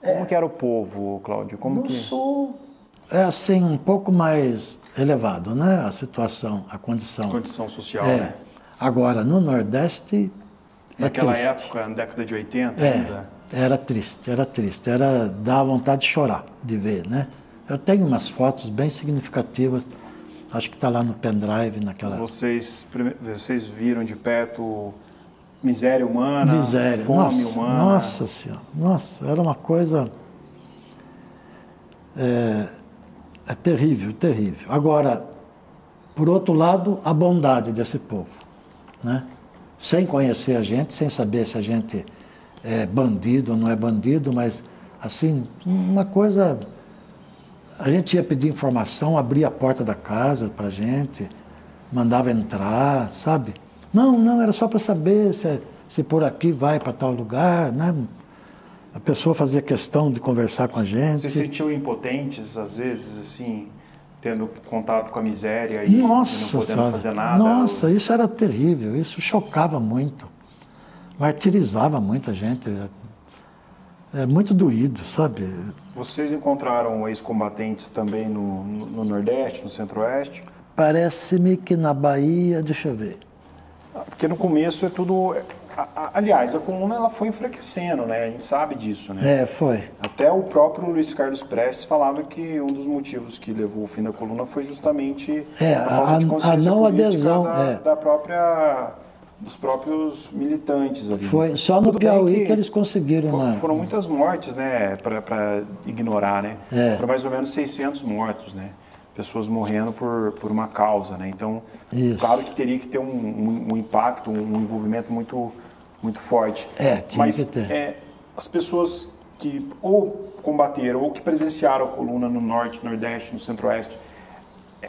S1: Como que era o povo, Cláudio?
S2: No sul é assim, um pouco mais elevado, né? A situação, a condição.
S1: Condição social, né?
S2: Agora, no Nordeste
S1: naquela época, na década de 80 ainda?
S2: Era triste, era triste. Dava vontade de chorar, de ver, né? Eu tenho umas fotos bem significativas, acho que está lá no pendrive naquela...
S1: Vocês viram de perto miséria humana,
S2: Miséria.
S1: fome
S2: Nossa,
S1: humana?
S2: Nossa Senhora, nossa, era uma coisa... É terrível, terrível. Agora, por outro lado, a bondade desse povo, né? Sem conhecer a gente, sem saber se a gente é bandido ou não é bandido, mas, assim, uma coisa... A gente ia pedir informação, abria a porta da casa para a gente, mandava entrar, sabe? Não, era só para saber se por aqui vai para tal lugar, né? A pessoa fazia questão de conversar com a gente.
S1: Vocês se sentiam impotentes, às vezes, assim, tendo contato com a miséria e não podendo fazer nada?
S2: Nossa, isso era terrível, isso chocava muito, martirizava muito a gente. É muito doído, sabe?
S1: Vocês encontraram ex-combatentes também no Nordeste, no Centro-Oeste?
S2: Parece-me que na Bahia, deixa eu ver.
S1: Porque no começo é tudo... Aliás, a coluna ela foi enfraquecendo, né? A gente sabe disso, né?
S2: Foi.
S1: Até o próprio Luiz Carlos Prestes falava que um dos motivos que levou ao fim da coluna foi justamente a falta de consciência política dos próprios militantes ali.
S2: Foi só no Piauí que eles conseguiram.
S1: Foram muitas mortes, né? Para ignorar, né? Foram mais ou menos 600 mortos, né? Pessoas morrendo por uma causa, né? Então, claro que teria que ter um impacto, um envolvimento muito forte. Mas
S2: que ter.
S1: As pessoas que ou combateram ou que presenciaram a coluna no Norte, Nordeste, no Centro-Oeste,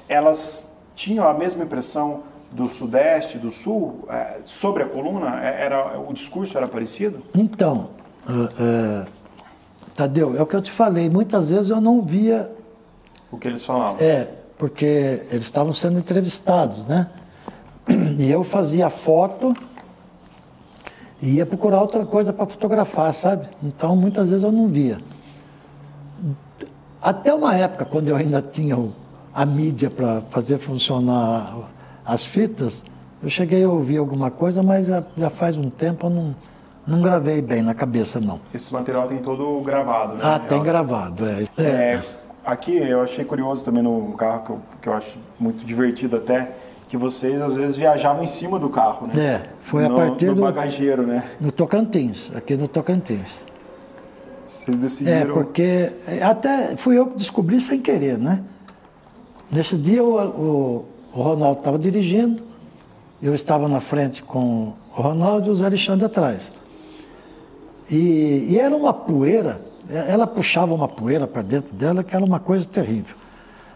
S1: elas tinham a mesma impressão do Sudeste, do Sul, sobre a coluna? O discurso era parecido?
S2: Então, Tadeu, é o que eu te falei, muitas vezes eu não via...
S1: O que eles falavam?
S2: Porque eles estavam sendo entrevistados, né? E eu fazia foto e ia procurar outra coisa para fotografar, sabe? Então, muitas vezes eu não via. Até uma época, quando eu ainda tinha a mídia para fazer funcionar as fitas, eu cheguei a ouvir alguma coisa, mas já faz um tempo eu não gravei bem na cabeça, não.
S1: Esse material tem todo gravado, né?
S2: Tem gravado,
S1: Aqui eu achei curioso também no carro, que eu acho muito divertido até, que vocês às vezes viajavam em cima do carro, né?
S2: Foi a partir do
S1: bagageiro, né?
S2: No Tocantins, aqui no Tocantins.
S1: Vocês decidiram...
S2: Porque até fui eu que descobri sem querer, né? Nesse dia o Ronaldo estava dirigindo, eu estava na frente com o Ronaldo e o Zé Alexandre atrás. E era uma poeira, ela puxava uma poeira para dentro dela que era uma coisa terrível.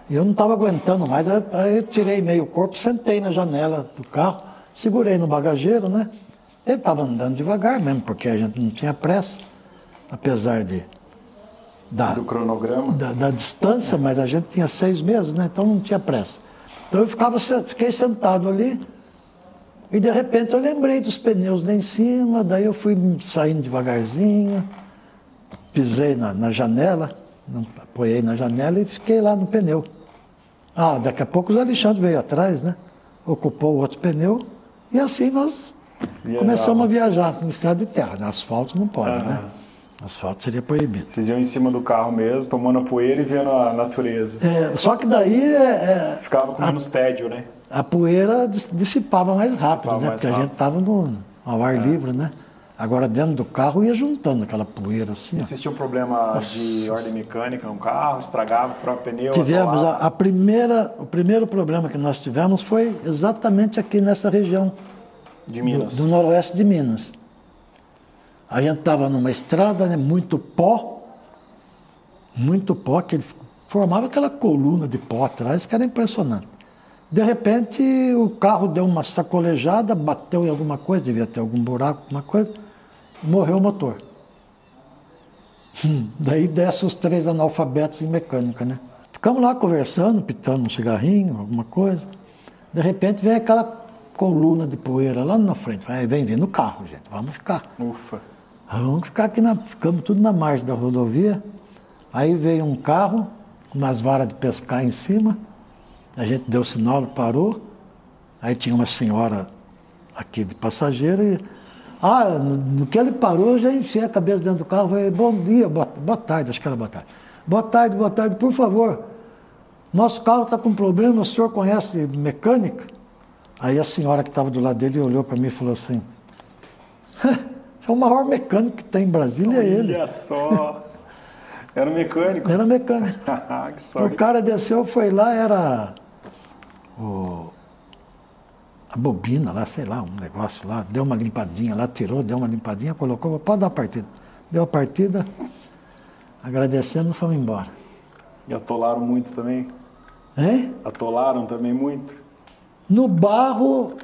S2: E eu não estava aguentando mais, aí eu tirei meio corpo, sentei na janela do carro, segurei no bagageiro, né? Ele estava andando devagar mesmo, porque a gente não tinha pressa, apesar
S1: do cronograma.
S2: Da distância, mas a gente tinha 6 meses, né? Então não tinha pressa. Então eu fiquei sentado ali e de repente eu lembrei dos pneus lá em cima, daí eu fui saindo devagarzinho, pisei na janela, apoiei na janela e fiquei lá no pneu. Daqui a pouco o Alexandre veio atrás, né? Ocupou o outro pneu e assim nós começamos a viajar na estrada de terra. No asfalto não pode, né? Asfalto seria proibido.
S1: Vocês iam em cima do carro mesmo, tomando a poeira e vendo a natureza.
S2: Só que daí...
S1: Ficava com menos tédio, né?
S2: A poeira dissipava mais rápido, né? Porque a gente estava ao ar livre, né? Agora dentro do carro ia juntando aquela poeira assim.
S1: E vocês tinham problema de ordem mecânica no carro? Estragava, furava o pneu?
S2: Tivemos o primeiro problema que nós tivemos foi exatamente aqui nessa região
S1: de Minas.
S2: Do noroeste de Minas. A gente estava numa estrada, né, muito pó, que formava aquela coluna de pó atrás, que era impressionante. De repente, o carro deu uma sacolejada, bateu em alguma coisa, devia ter algum buraco, alguma coisa, morreu o motor. Daí desce os 3 analfabetos em mecânica, né? Ficamos lá conversando, pitando um cigarrinho, alguma coisa. De repente, vem aquela coluna de poeira lá na frente. Vem vindo o carro, gente, vamos ficar.
S1: Ufa.
S2: Vamos ficar aqui, ficamos tudo na margem da rodovia. Aí veio um carro, com umas varas de pescar em cima. A gente deu sinal, parou. Aí tinha uma senhora aqui de passageiro e No que ele parou, eu já enfiei a cabeça dentro do carro, falei, bom dia, boa tarde, acho que era boa tarde. Boa tarde, por favor. Nosso carro está com problema, o senhor conhece mecânica? Aí a senhora que estava do lado dele olhou para mim e falou assim, é o maior mecânico que tem em Brasília, é ele.
S1: Olha só, era um mecânico?
S2: Era mecânico.
S1: Que sorte.
S2: O cara desceu, foi lá, era a bobina lá, sei lá, um negócio lá, deu uma limpadinha lá, tirou, deu uma limpadinha, colocou, pode dar a partida. Deu a partida, agradecendo, fomos embora.
S1: E atolaram muito também?
S2: Hein?
S1: Atolaram também muito?
S2: No barro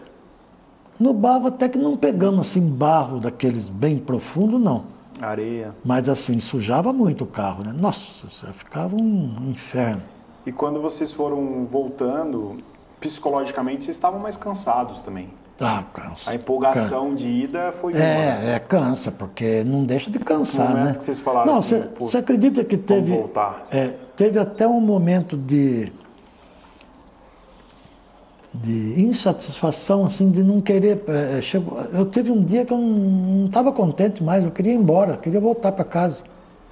S2: até que não pegamos assim barro daqueles bem profundo, não.
S1: Areia.
S2: Mas assim, sujava muito o carro, né? Nossa, ficava um inferno.
S1: E quando vocês foram voltando, psicologicamente vocês estavam mais cansados também?
S2: Ah, cansa.
S1: A empolgação de ida foi
S2: cansa, porque não deixa de cansar,
S1: no momento,
S2: né?
S1: que vocês falaram
S2: não,
S1: assim,
S2: você acredita que
S1: vamos voltar.
S2: Teve até um momento de insatisfação, assim, de não querer... eu teve um dia que eu não estava contente mais, eu queria ir embora, queria voltar para casa.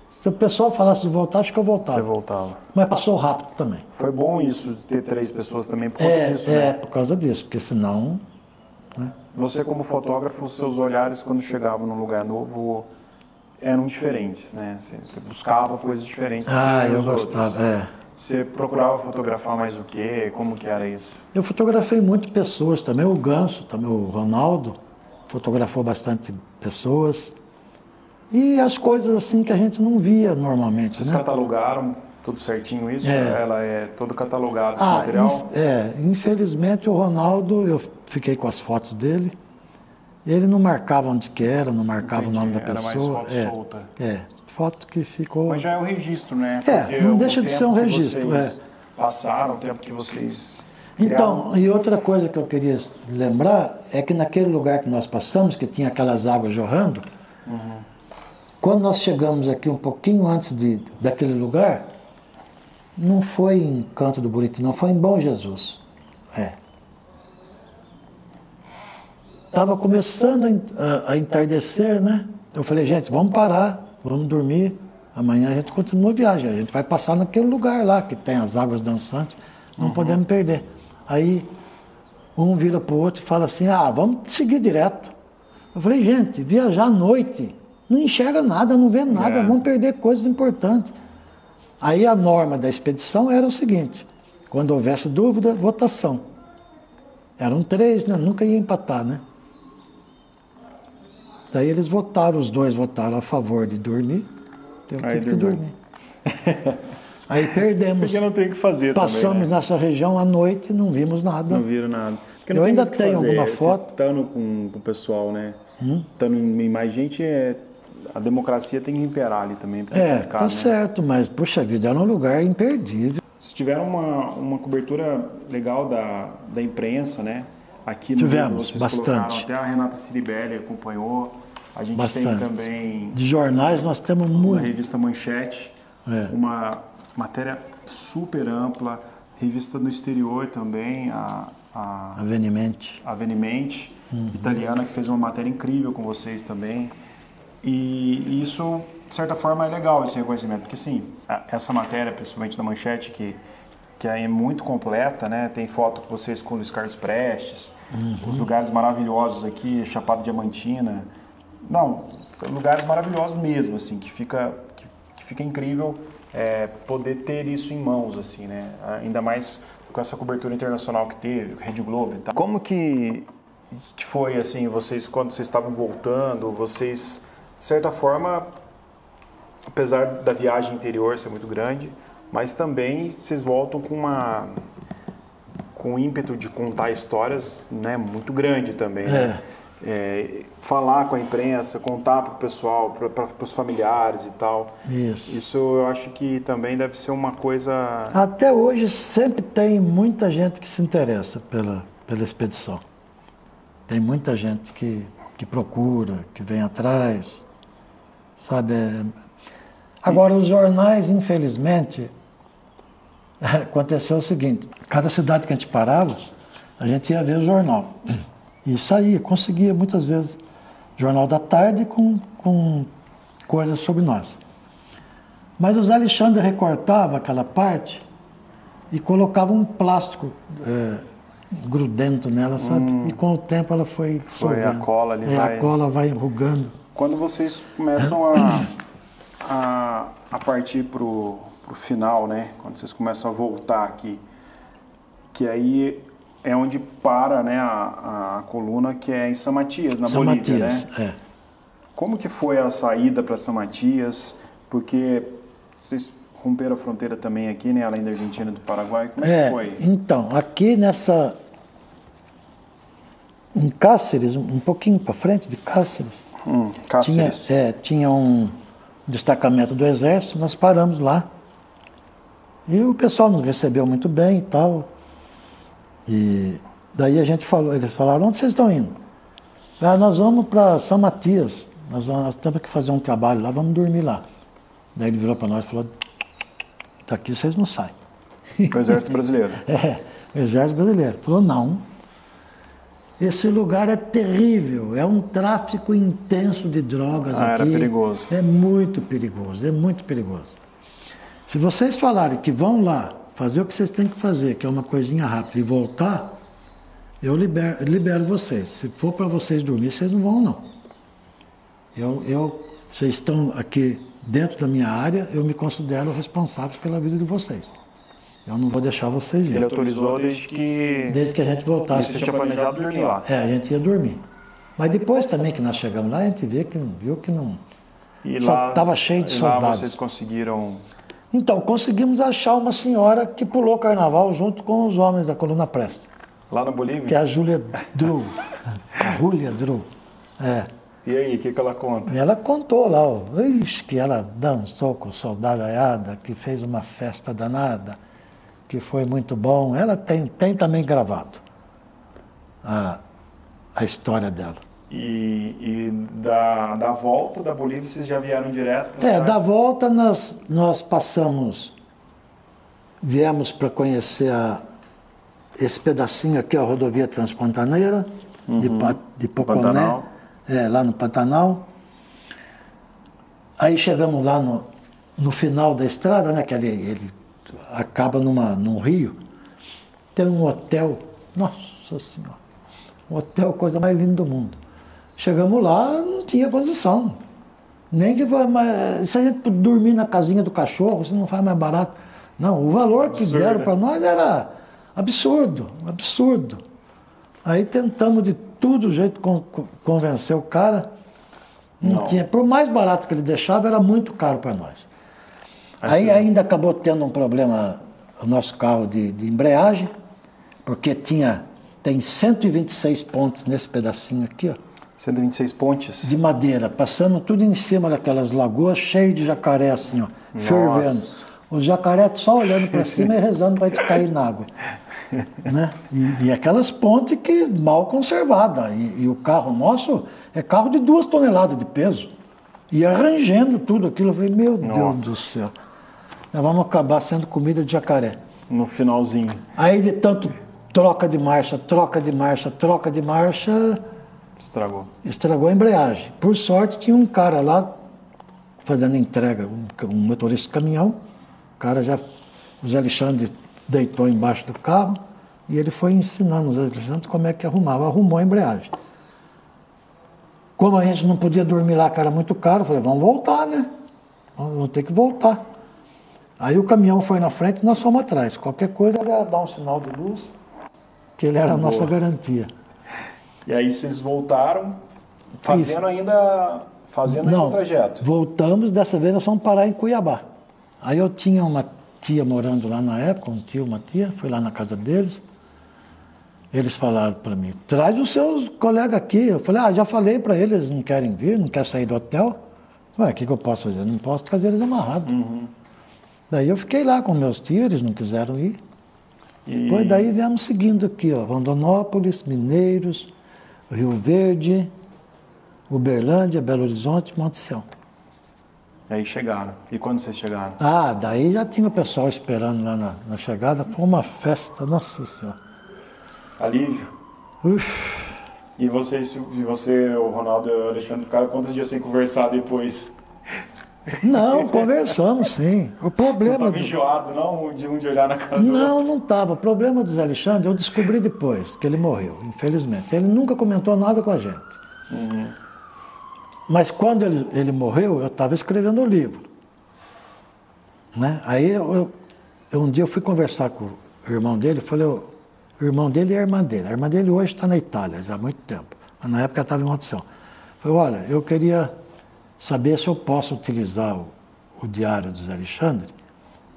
S2: Se o pessoal falasse de voltar, acho que eu voltava.
S1: Você voltava.
S2: Mas passou rápido também.
S1: Foi bom isso, de ter 3 pessoas também por conta disso, né?
S2: Por causa disso, porque senão... Né?
S1: Você, como fotógrafo, os seus olhares, quando chegavam num lugar novo, eram diferentes, né? Você buscava coisas diferentes.
S2: Eu gostava,
S1: Você procurava fotografar mais o quê? Como que era isso?
S2: Eu fotografei muito pessoas também, o Ganso, também o Ronaldo, fotografou bastante pessoas. E as coisas assim que a gente não via normalmente.
S1: Vocês
S2: né?
S1: catalogaram tudo certinho isso? Ela é todo catalogado, esse material?
S2: Infelizmente o Ronaldo, eu fiquei com as fotos dele, ele não marcava onde que era, não marcava o nome da pessoa.
S1: Era mais foto solta.
S2: Foto que ficou...
S1: Mas já é o registro, né?
S2: Porque não deixa de ser um registro.
S1: Vocês passaram, o tempo que vocês...
S2: Então, e outra coisa que eu queria lembrar é que naquele lugar que nós passamos, que tinha aquelas águas jorrando, quando nós chegamos aqui um pouquinho antes daquele lugar, não foi em Canto do Buriti, não, foi em Bom Jesus. Estava começando a entardecer, né? Eu falei, gente, vamos parar, vamos dormir, amanhã a gente continua a viagem, a gente vai passar naquele lugar lá, que tem as águas dançantes, não podemos perder. Aí, um vira para o outro e fala assim, vamos seguir direto. Eu falei, gente, viajar à noite, não enxerga nada, não vê nada, vamos perder coisas importantes. Aí a norma da expedição era o seguinte, quando houvesse dúvida, votação. Eram 3, né? Nunca ia empatar, né? Daí eles votaram, os 2 votaram a favor de dormir, eu tive que dormir. Aí perdemos.
S1: Porque não tem o que fazer
S2: Passamos
S1: também, né?
S2: nessa região à noite, não vimos nada.
S1: Não viram nada. Porque
S2: Eu ainda tenho alguma foto.
S1: Vocês estando com o pessoal, né? Estando em mais gente, a democracia tem que imperar ali também.
S2: Tá certo, mas, puxa vida, era um lugar imperdível.
S1: Vocês tiveram uma cobertura legal da imprensa, né? Aqui no
S2: Tivemos,
S1: vocês
S2: bastante.
S1: Colocaram, até a Renata Ciribelli acompanhou. A gente
S2: Bastante.
S1: tem também...
S2: De jornais nós temos
S1: Na
S2: muito.
S1: revista Manchete, uma matéria super ampla. Revista no exterior também, a
S2: Avenimente.
S1: Avenimente, italiana, que fez uma matéria incrível com vocês também. E isso, de certa forma, é legal esse reconhecimento, porque sim, essa matéria, principalmente da Manchete, que é muito completa, né? Tem foto com vocês com o Luiz Carlos Prestes, os lugares maravilhosos aqui, Chapada Diamantina. Não, são lugares maravilhosos mesmo, assim, que fica incrível poder ter isso em mãos, assim, né? Ainda mais com essa cobertura internacional que teve, Rede Globo e tal. Como que foi, assim, vocês, quando vocês estavam voltando, vocês, de certa forma, apesar da viagem interior ser muito grande, mas também vocês voltam com um ímpeto de contar histórias, né, muito grande também, né? Falar com a imprensa, contar para o pessoal, para os familiares e tal. Isso eu acho que também deve ser uma coisa...
S2: Até hoje sempre tem muita gente que se interessa pela expedição. Tem muita gente que procura, que vem atrás, sabe? Agora, os jornais, infelizmente, aconteceu o seguinte, cada cidade que a gente parava, a gente ia ver o jornal. E saía, conseguia muitas vezes Jornal da Tarde com coisas sobre nós. Mas o Zé Alexandre recortava aquela parte e colocava um plástico grudento nela, sabe? E com o tempo ela foi dissolvendo.
S1: A cola ali
S2: a cola vai enrugando.
S1: Quando vocês começam a partir para o final, né? Quando vocês começam a voltar aqui, que aí é onde para, né, a coluna, que é em São Matias, na
S2: São
S1: Bolívia,
S2: Matias,
S1: né? Como que foi a saída para São Matias? Porque vocês romperam a fronteira também aqui, né? Além da Argentina e do Paraguai. Como é que foi?
S2: Então, aqui em Cáceres, um pouquinho para frente de Cáceres,
S1: Cáceres.
S2: tinha um destacamento do Exército, nós paramos lá. E o pessoal nos recebeu muito bem e tal. E daí eles falaram, onde vocês estão indo? Nós vamos para São Matias, nós temos que fazer um trabalho lá, vamos dormir lá. Daí ele virou para nós e falou, daqui vocês não saem.
S1: O Exército Brasileiro.
S2: O Exército Brasileiro. Falou, não. Esse lugar é terrível, é um tráfico intenso de drogas aqui.
S1: Era perigoso.
S2: É muito perigoso, é muito perigoso. Se vocês falarem que vão lá fazer o que vocês têm que fazer, que é uma coisinha rápida, e voltar, eu libero vocês. Se for para vocês dormir, vocês não vão, não. Vocês estão aqui dentro da minha área, eu me considero responsável pela vida de vocês. Eu não vou deixar vocês ir.
S1: Ele autorizou desde que
S2: a gente voltasse.
S1: Você tinha planejado dormir lá.
S2: A gente ia dormir. Mas depois também que nós chegamos lá, a gente viu que não...
S1: E
S2: só estava cheio de soldados.
S1: Lá vocês conseguiram...
S2: Então, conseguimos achar uma senhora que pulou carnaval junto com os homens da Coluna Presta.
S1: Lá na Bolívia?
S2: Que é a Júlia Dru. A Júlia Dru.
S1: E aí, o que ela conta?
S2: E ela contou lá, que ela dançou com o soldado Ayada, que fez uma festa danada, que foi muito bom. Ela tem também gravado a história dela.
S1: E da volta da Bolívia, vocês já vieram direto para a cidade?
S2: Da volta nós viemos para conhecer esse pedacinho aqui, a rodovia Transpantaneira, de Poconé,
S1: Pantanal.
S2: Lá no Pantanal. Aí chegamos lá no final da estrada, né, que ele acaba num rio, tem um hotel, nossa senhora, um hotel, coisa mais linda do mundo. Chegamos lá, não tinha condição. Nem que se a gente dormir na casinha do cachorro, se não faz mais barato. Não, o valor que deram para nós era absurdo, absurdo. Aí tentamos de todo jeito convencer o cara. Não tinha. Por mais barato que ele deixava, era muito caro para nós. Aí ainda acabou tendo um problema o nosso carro de embreagem, porque tem 126 pontes nesse pedacinho aqui, ó.
S1: 126 pontes?
S2: De madeira, passando tudo em cima daquelas lagoas, cheio de jacaré assim, ó, fervendo. Os jacaré só olhando para cima e rezando para gente cair na água. Né? E aquelas pontes que mal conservadas. E o carro nosso é carro de 2 toneladas de peso. E arranjando tudo aquilo, eu falei, meu Deus do céu. Nós vamos acabar sendo comida de jacaré.
S1: No finalzinho.
S2: Aí de tanto troca de marcha, estragou a embreagem. Por sorte, tinha um cara lá fazendo entrega, um motorista de caminhão. O Zé Alexandre deitou embaixo do carro e ele foi ensinando o Zé Alexandre como é que arrumava. Arrumou a embreagem. Como a gente não podia dormir lá, que era muito caro, eu falei, vamos voltar, né? Vamos ter que voltar. Aí o caminhão foi na frente e nós fomos atrás. Qualquer coisa era dar um sinal de luz, que ele era a nossa garantia.
S1: E aí vocês voltaram fazendo ainda o trajeto? Voltamos,
S2: dessa vez nós fomos parar em Cuiabá. Aí eu tinha uma tia morando lá na época, um tio, uma tia, fui lá na casa deles. Eles falaram para mim, traz os seus colegas aqui. Eu falei, já falei para eles, eles não querem vir, não querem sair do hotel. Ué, o que eu posso fazer? Não posso trazer eles amarrados. Daí eu fiquei lá com meus tios, eles não quiseram ir. Depois daí viemos seguindo aqui, ó, Rondonópolis, Mineiros, Rio Verde, Uberlândia, Belo Horizonte, Monte Sião.
S1: E aí chegaram. E quando vocês chegaram?
S2: Daí já tinha o pessoal esperando lá na chegada. Foi uma festa, nossa senhora.
S1: Alívio? E o Ronaldo e o Alexandre, ficaram quantos dias sem conversar depois?
S2: Não, conversamos sim. O problema
S1: não estava enjoado, não, de olhar na cara do outro?
S2: Não estava. O problema do Zé Alexandre eu descobri depois, que ele morreu, infelizmente. Ele nunca comentou nada com a gente.
S1: Uhum.
S2: Mas quando ele morreu, eu estava escrevendo o livro. Né? Aí um dia eu fui conversar com o irmão dele, falei, o irmão dele e a irmã dele. A irmã dele hoje está na Itália, já há muito tempo. Mas na época estava em Montição. Falei, olha, eu queria saber se eu posso utilizar o diário do Zé Alexandre,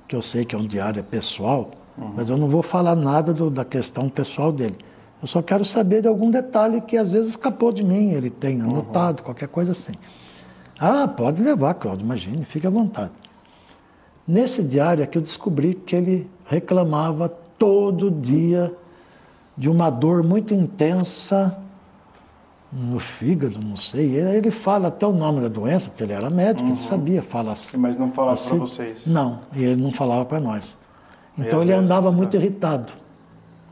S2: que eu sei que é um diário pessoal, mas eu não vou falar nada da questão pessoal dele. Eu só quero saber de algum detalhe que às vezes escapou de mim, ele tem anotado, qualquer coisa assim. Ah, pode levar, Cláudio, imagine, fique à vontade. Nesse diário é que eu descobri que ele reclamava todo dia de uma dor muito intensa no fígado, não sei. Ele fala até o nome da doença, porque ele era médico, ele sabia, fala assim.
S1: Mas não falava para vocês?
S2: Não, e ele não falava para nós. Então ele andava muito irritado.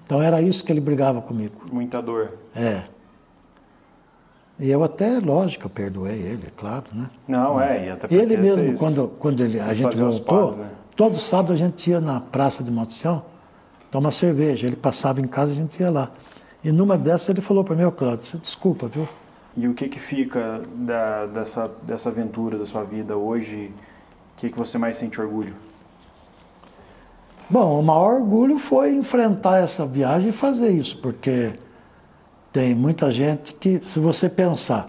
S2: Então era isso que ele brigava comigo.
S1: Muita dor.
S2: É. E eu até, lógico, eu perdoei ele, claro, né?
S1: Não, e até porque
S2: ele mesmo, quando a gente voltou,
S1: pazes, né?
S2: todo sábado a gente ia na praça de Montição tomar cerveja. Ele passava em casa, a gente ia lá. E numa dessas ele falou para mim, Cláudio, você desculpa, viu?
S1: E o que fica dessa aventura da sua vida hoje? O que você mais sente orgulho?
S2: Bom, o maior orgulho foi enfrentar essa viagem e fazer isso, porque tem muita gente que, se você pensar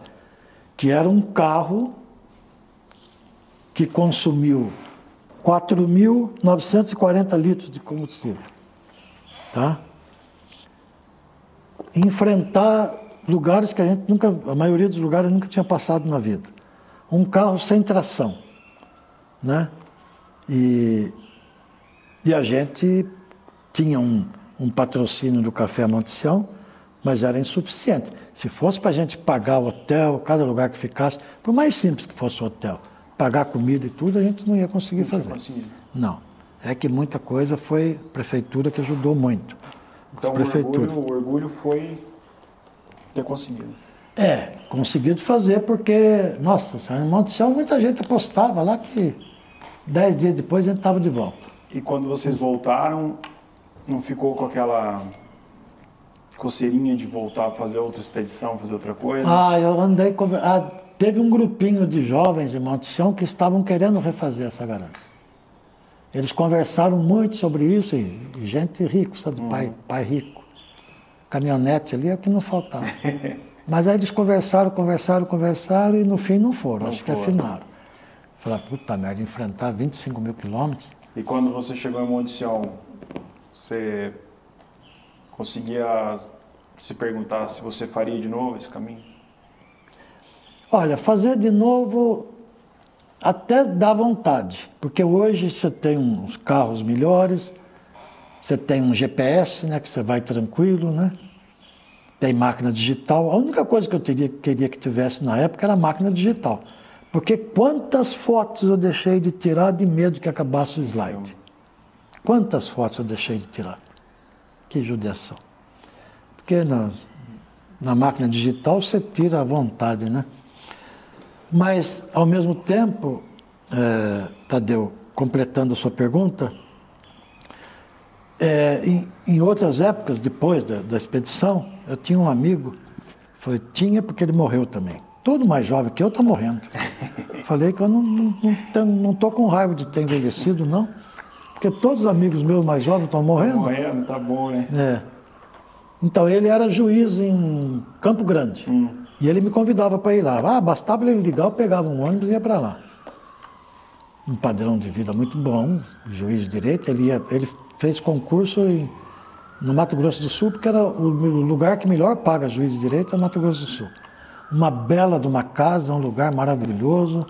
S2: que era um carro que consumiu 4.940 litros de combustível, tá? Enfrentar lugares que a maioria dos lugares nunca tinha passado na vida. Um carro sem tração, né? E a gente tinha um patrocínio do Café Montição, mas era insuficiente. Se fosse para a gente pagar o hotel, cada lugar que ficasse, por mais simples que fosse o hotel, pagar comida e tudo, a gente não ia conseguir fazer. Não. É que muita coisa foi a prefeitura que ajudou muito.
S1: Então o orgulho foi ter conseguido.
S2: Conseguido fazer porque, nossa, em Montição muita gente apostava lá que 10 dias depois a gente estava de volta.
S1: E quando vocês voltaram, não ficou com aquela coceirinha de voltar a fazer outra expedição, fazer outra coisa?
S2: Eu andei... teve um grupinho de jovens em Montição que estavam querendo refazer essa garagem. Eles conversaram muito sobre isso, e gente rica, sabe? Pai rico. Caminhonete ali é o que não faltava. Mas aí eles conversaram e no fim não foram, acho que afinaram. Falaram, puta merda, enfrentar 25 mil quilômetros.
S1: E quando você chegou em Montição, você conseguia se perguntar se você faria de novo esse caminho?
S2: Olha, fazer de novo até dá vontade, porque hoje você tem uns carros melhores, você tem um GPS, né, que você vai tranquilo, né? Tem máquina digital. A única coisa que eu queria que tivesse na época era a máquina digital. Porque quantas fotos eu deixei de tirar de medo que acabasse o slide? Quantas fotos eu deixei de tirar? Que judiação. Porque na máquina digital você tira à vontade, né? Mas, ao mesmo tempo, Tadeu, completando a sua pergunta, em outras épocas, depois da expedição, eu tinha um amigo, falei, tinha porque ele morreu também. Todo mais jovem que eu está morrendo. Falei que eu não estou com raiva de ter envelhecido, não, porque todos os amigos meus mais jovens estão morrendo.
S1: Estão morrendo, tá bom, né?
S2: Então, ele era juiz em Campo Grande. E ele me convidava para ir lá. Bastava ele ligar, eu pegava um ônibus e ia para lá. Um padrão de vida muito bom, juiz de direito. Ele fez concurso no Mato Grosso do Sul, porque era o lugar que melhor paga juiz de direito é Mato Grosso do Sul. Uma bela de uma casa, um lugar maravilhoso.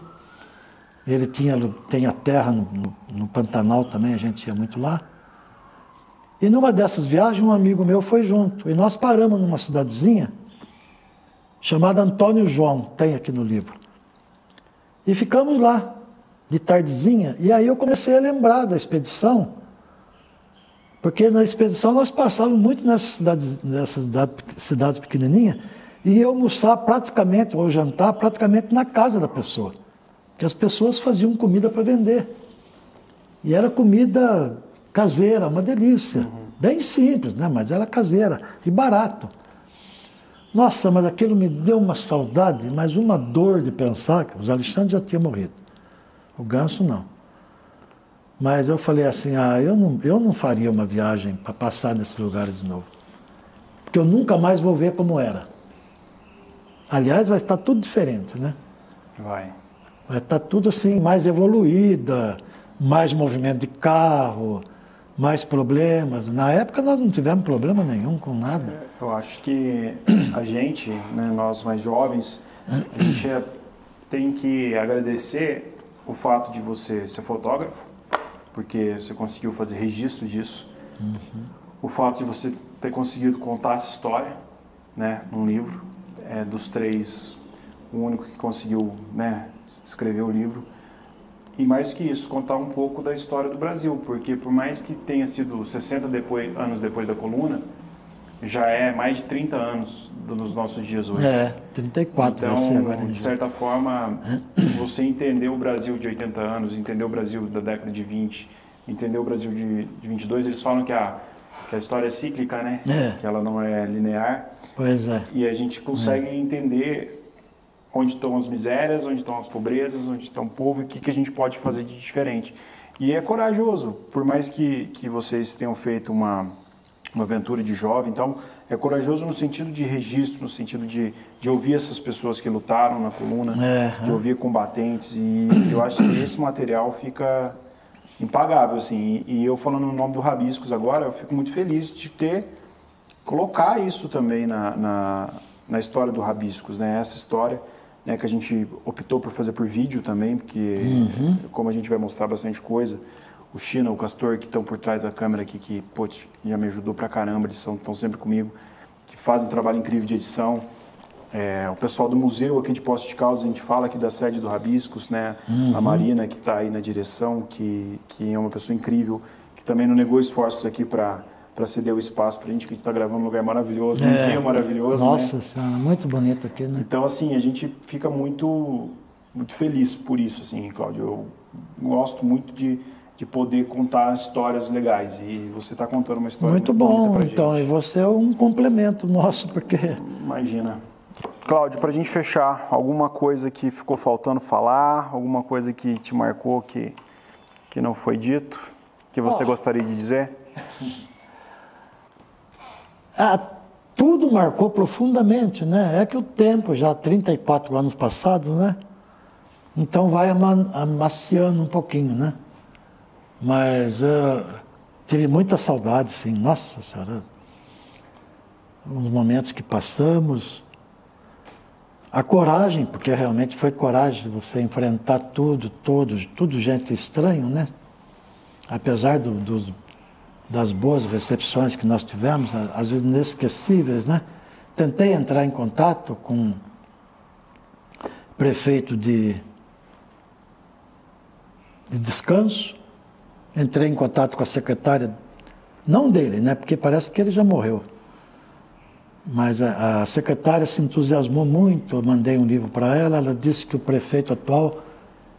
S2: Ele tem a terra no Pantanal também, a gente ia muito lá. E numa dessas viagens, um amigo meu foi junto. E nós paramos numa cidadezinha chamada Antônio João, tem aqui no livro. E ficamos lá, de tardezinha, e aí eu comecei a lembrar da expedição, porque na expedição nós passávamos muito nessas cidades pequenininhas, e ia almoçar praticamente, ou jantar praticamente na casa da pessoa. Que as pessoas faziam comida para vender. E era comida caseira, uma delícia. Bem simples, né? Mas era caseira e barato. Nossa, mas aquilo me deu uma saudade, mas uma dor de pensar que os Alexandre já tinham morrido. O Ganso não. Mas eu falei assim, eu não faria uma viagem para passar nesses lugares de novo. Porque eu nunca mais vou ver como era. Aliás, vai estar tudo diferente, né?
S1: Vai
S2: estar tudo assim, mais evoluída, mais movimento de carro, mais problemas. Na época nós não tivemos problema nenhum com nada.
S1: Eu acho que a gente, né, nós mais jovens, a gente tem que agradecer o fato de você ser fotógrafo, porque você conseguiu fazer registro disso. O fato de você ter conseguido contar essa história, né, num livro, dos três, o único que conseguiu, né, escrever o livro. E mais do que isso, contar um pouco da história do Brasil, porque por mais que tenha sido 60 anos depois da coluna, já é mais de 30 anos dos nossos dias hoje.
S2: 34
S1: então,
S2: agora.
S1: De certa forma, você entender o Brasil de 80 anos, entender o Brasil da década de 20, entender o Brasil de 22, eles falam que a história é cíclica, né? Que ela não é linear.
S2: Pois é.
S1: E a gente consegue entender onde estão as misérias, onde estão as pobrezas, onde está o povo e o que a gente pode fazer de diferente. E é corajoso, por mais que vocês tenham feito uma aventura de jovem, então é corajoso no sentido de registro, no sentido de ouvir essas pessoas que lutaram na coluna, de ouvir combatentes, e eu acho que esse material fica impagável, assim. E eu falando no nome do Rabiscos agora, eu fico muito feliz de colocar isso também na história do Rabiscos, né? Essa história, né, que a gente optou por fazer por vídeo também, porque como a gente vai mostrar bastante coisa, o China, o Castor, que estão por trás da câmera aqui, que já me ajudou pra caramba, eles estão sempre comigo, que fazem um trabalho incrível de edição. O pessoal do museu aqui de Poços de Caldas, a gente fala aqui da sede do Rabiscos, né? A Marina, que está aí na direção, que é uma pessoa incrível, que também não negou esforços aqui para ceder o espaço para a gente, que a gente está gravando um lugar maravilhoso, um dia maravilhoso.
S2: Nossa
S1: né?
S2: Senhora, muito bonito aqui, né?
S1: Então, assim, a gente fica muito feliz por isso, assim, Cláudio. Eu gosto muito de poder contar histórias legais, e você está contando uma história muito bonita pra gente.
S2: Então, e você é um complemento nosso, porque...
S1: Imagina. Cláudio, para a gente fechar, alguma coisa que ficou faltando falar, alguma coisa que te marcou que não foi dito, que você gostaria de dizer?
S2: Tudo marcou profundamente, né? É que o tempo, já 34 anos passados, né? Então vai amaciando um pouquinho, né? Mas tive muita saudade, sim. Nossa Senhora. Os momentos que passamos. A coragem, porque realmente foi coragem de você enfrentar tudo gente estranho, né? Apesar das boas recepções que nós tivemos, às vezes inesquecíveis, né? Tentei entrar em contato com o prefeito de Descanso, entrei em contato com a secretária, não dele, né? Porque parece que ele já morreu. Mas a secretária se entusiasmou muito, eu mandei um livro para ela, ela disse que o prefeito atual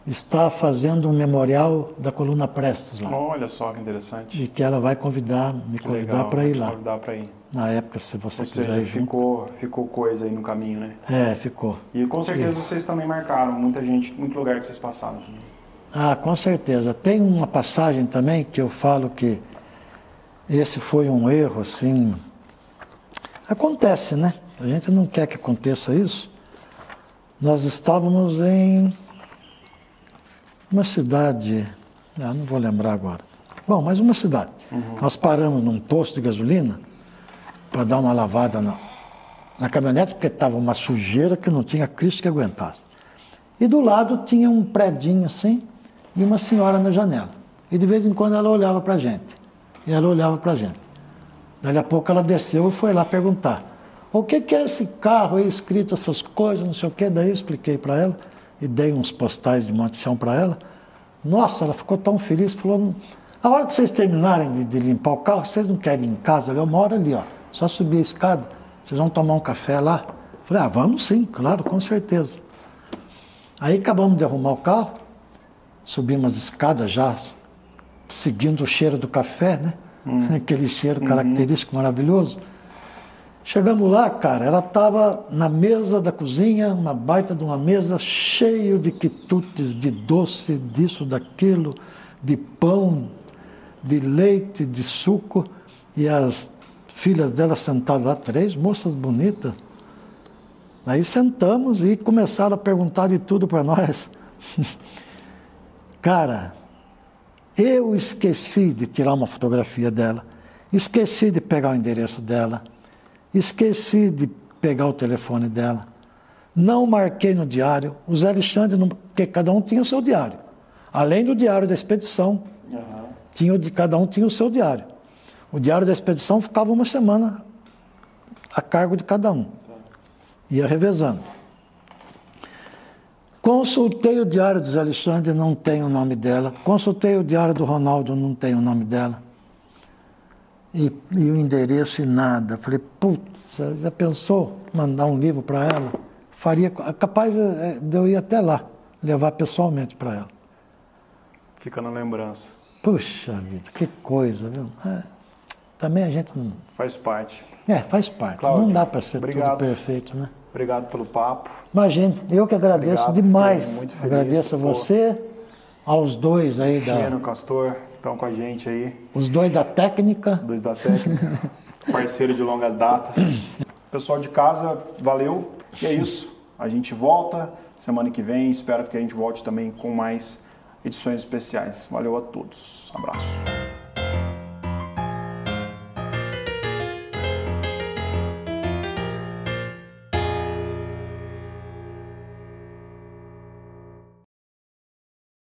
S2: está fazendo um memorial da coluna Prestes lá.
S1: Olha só que interessante.
S2: E que ela vai me convidar para ir lá.
S1: Convidar para ir.
S2: Na época, se você quiser ir
S1: ficou coisa aí no caminho, né?
S2: Ficou.
S1: E com certeza vocês também marcaram muita gente, muito lugar que vocês passaram também.
S2: Com certeza. Tem uma passagem também que eu falo que esse foi um erro, assim... Acontece, né? A gente não quer que aconteça isso. Nós estávamos em uma cidade... não vou lembrar agora. Bom, mas uma cidade. Nós paramos num posto de gasolina para dar uma lavada na caminhonete, porque estava uma sujeira que não tinha Cristo que aguentasse. E do lado tinha um predinho assim, e uma senhora na janela. E de vez em quando ela olhava para a gente. Daí a pouco ela desceu e foi lá perguntar: o que é esse carro aí escrito, essas coisas, não sei o quê. Daí eu expliquei para ela e dei uns postais de Monte Sião para ela. Nossa, ela ficou tão feliz, falou: a hora que vocês terminarem de limpar o carro, vocês não querem ir em casa? Eu moro ali, ó, só subir a escada, vocês vão tomar um café lá. Falei, ah, vamos sim, claro, com certeza. Aí acabamos de arrumar o carro, subimos as escadas já, seguindo o cheiro do café, né? Aquele cheiro característico, maravilhoso. Chegamos lá, cara, ela estava na mesa da cozinha, uma baita de uma mesa, cheio de quitutes, de doce, disso, daquilo, de pão, de leite, de suco, e as filhas dela sentadas lá, 3 moças bonitas. Aí sentamos e começaram a perguntar de tudo para nós. Cara, eu esqueci de tirar uma fotografia dela, esqueci de pegar o endereço dela, esqueci de pegar o telefone dela, não marquei no diário, o Zé Alexandre, porque cada um tinha o seu diário. Além do diário da expedição, cada um tinha o seu diário. O diário da expedição ficava uma semana a cargo de cada um. Ia revezando. Consultei o diário do Zé Alexandre, não tem o nome dela. Consultei o diário do Ronaldo, não tem o nome dela. E o endereço e nada. Falei, putz, já pensou mandar um livro para ela? Faria, capaz de eu ir até lá, levar pessoalmente para ela.
S1: Fica na lembrança.
S2: Puxa vida, que coisa, viu? Também a gente não...
S1: Faz parte.
S2: Faz parte.
S1: Cláudio,
S2: não dá para ser
S1: obrigado.
S2: Tudo perfeito, né?
S1: Obrigado pelo papo.
S2: Imagina, eu que agradeço demais.
S1: Muito feliz.
S2: Agradeço a você, aos dois aí
S1: Chino, Castor, estão com a gente aí.
S2: Os dois da técnica.
S1: 2 da técnica. Parceiro de longas datas. Pessoal de casa, valeu. E é isso. A gente volta semana que vem. Espero que a gente volte também com mais edições especiais. Valeu a todos. Abraço.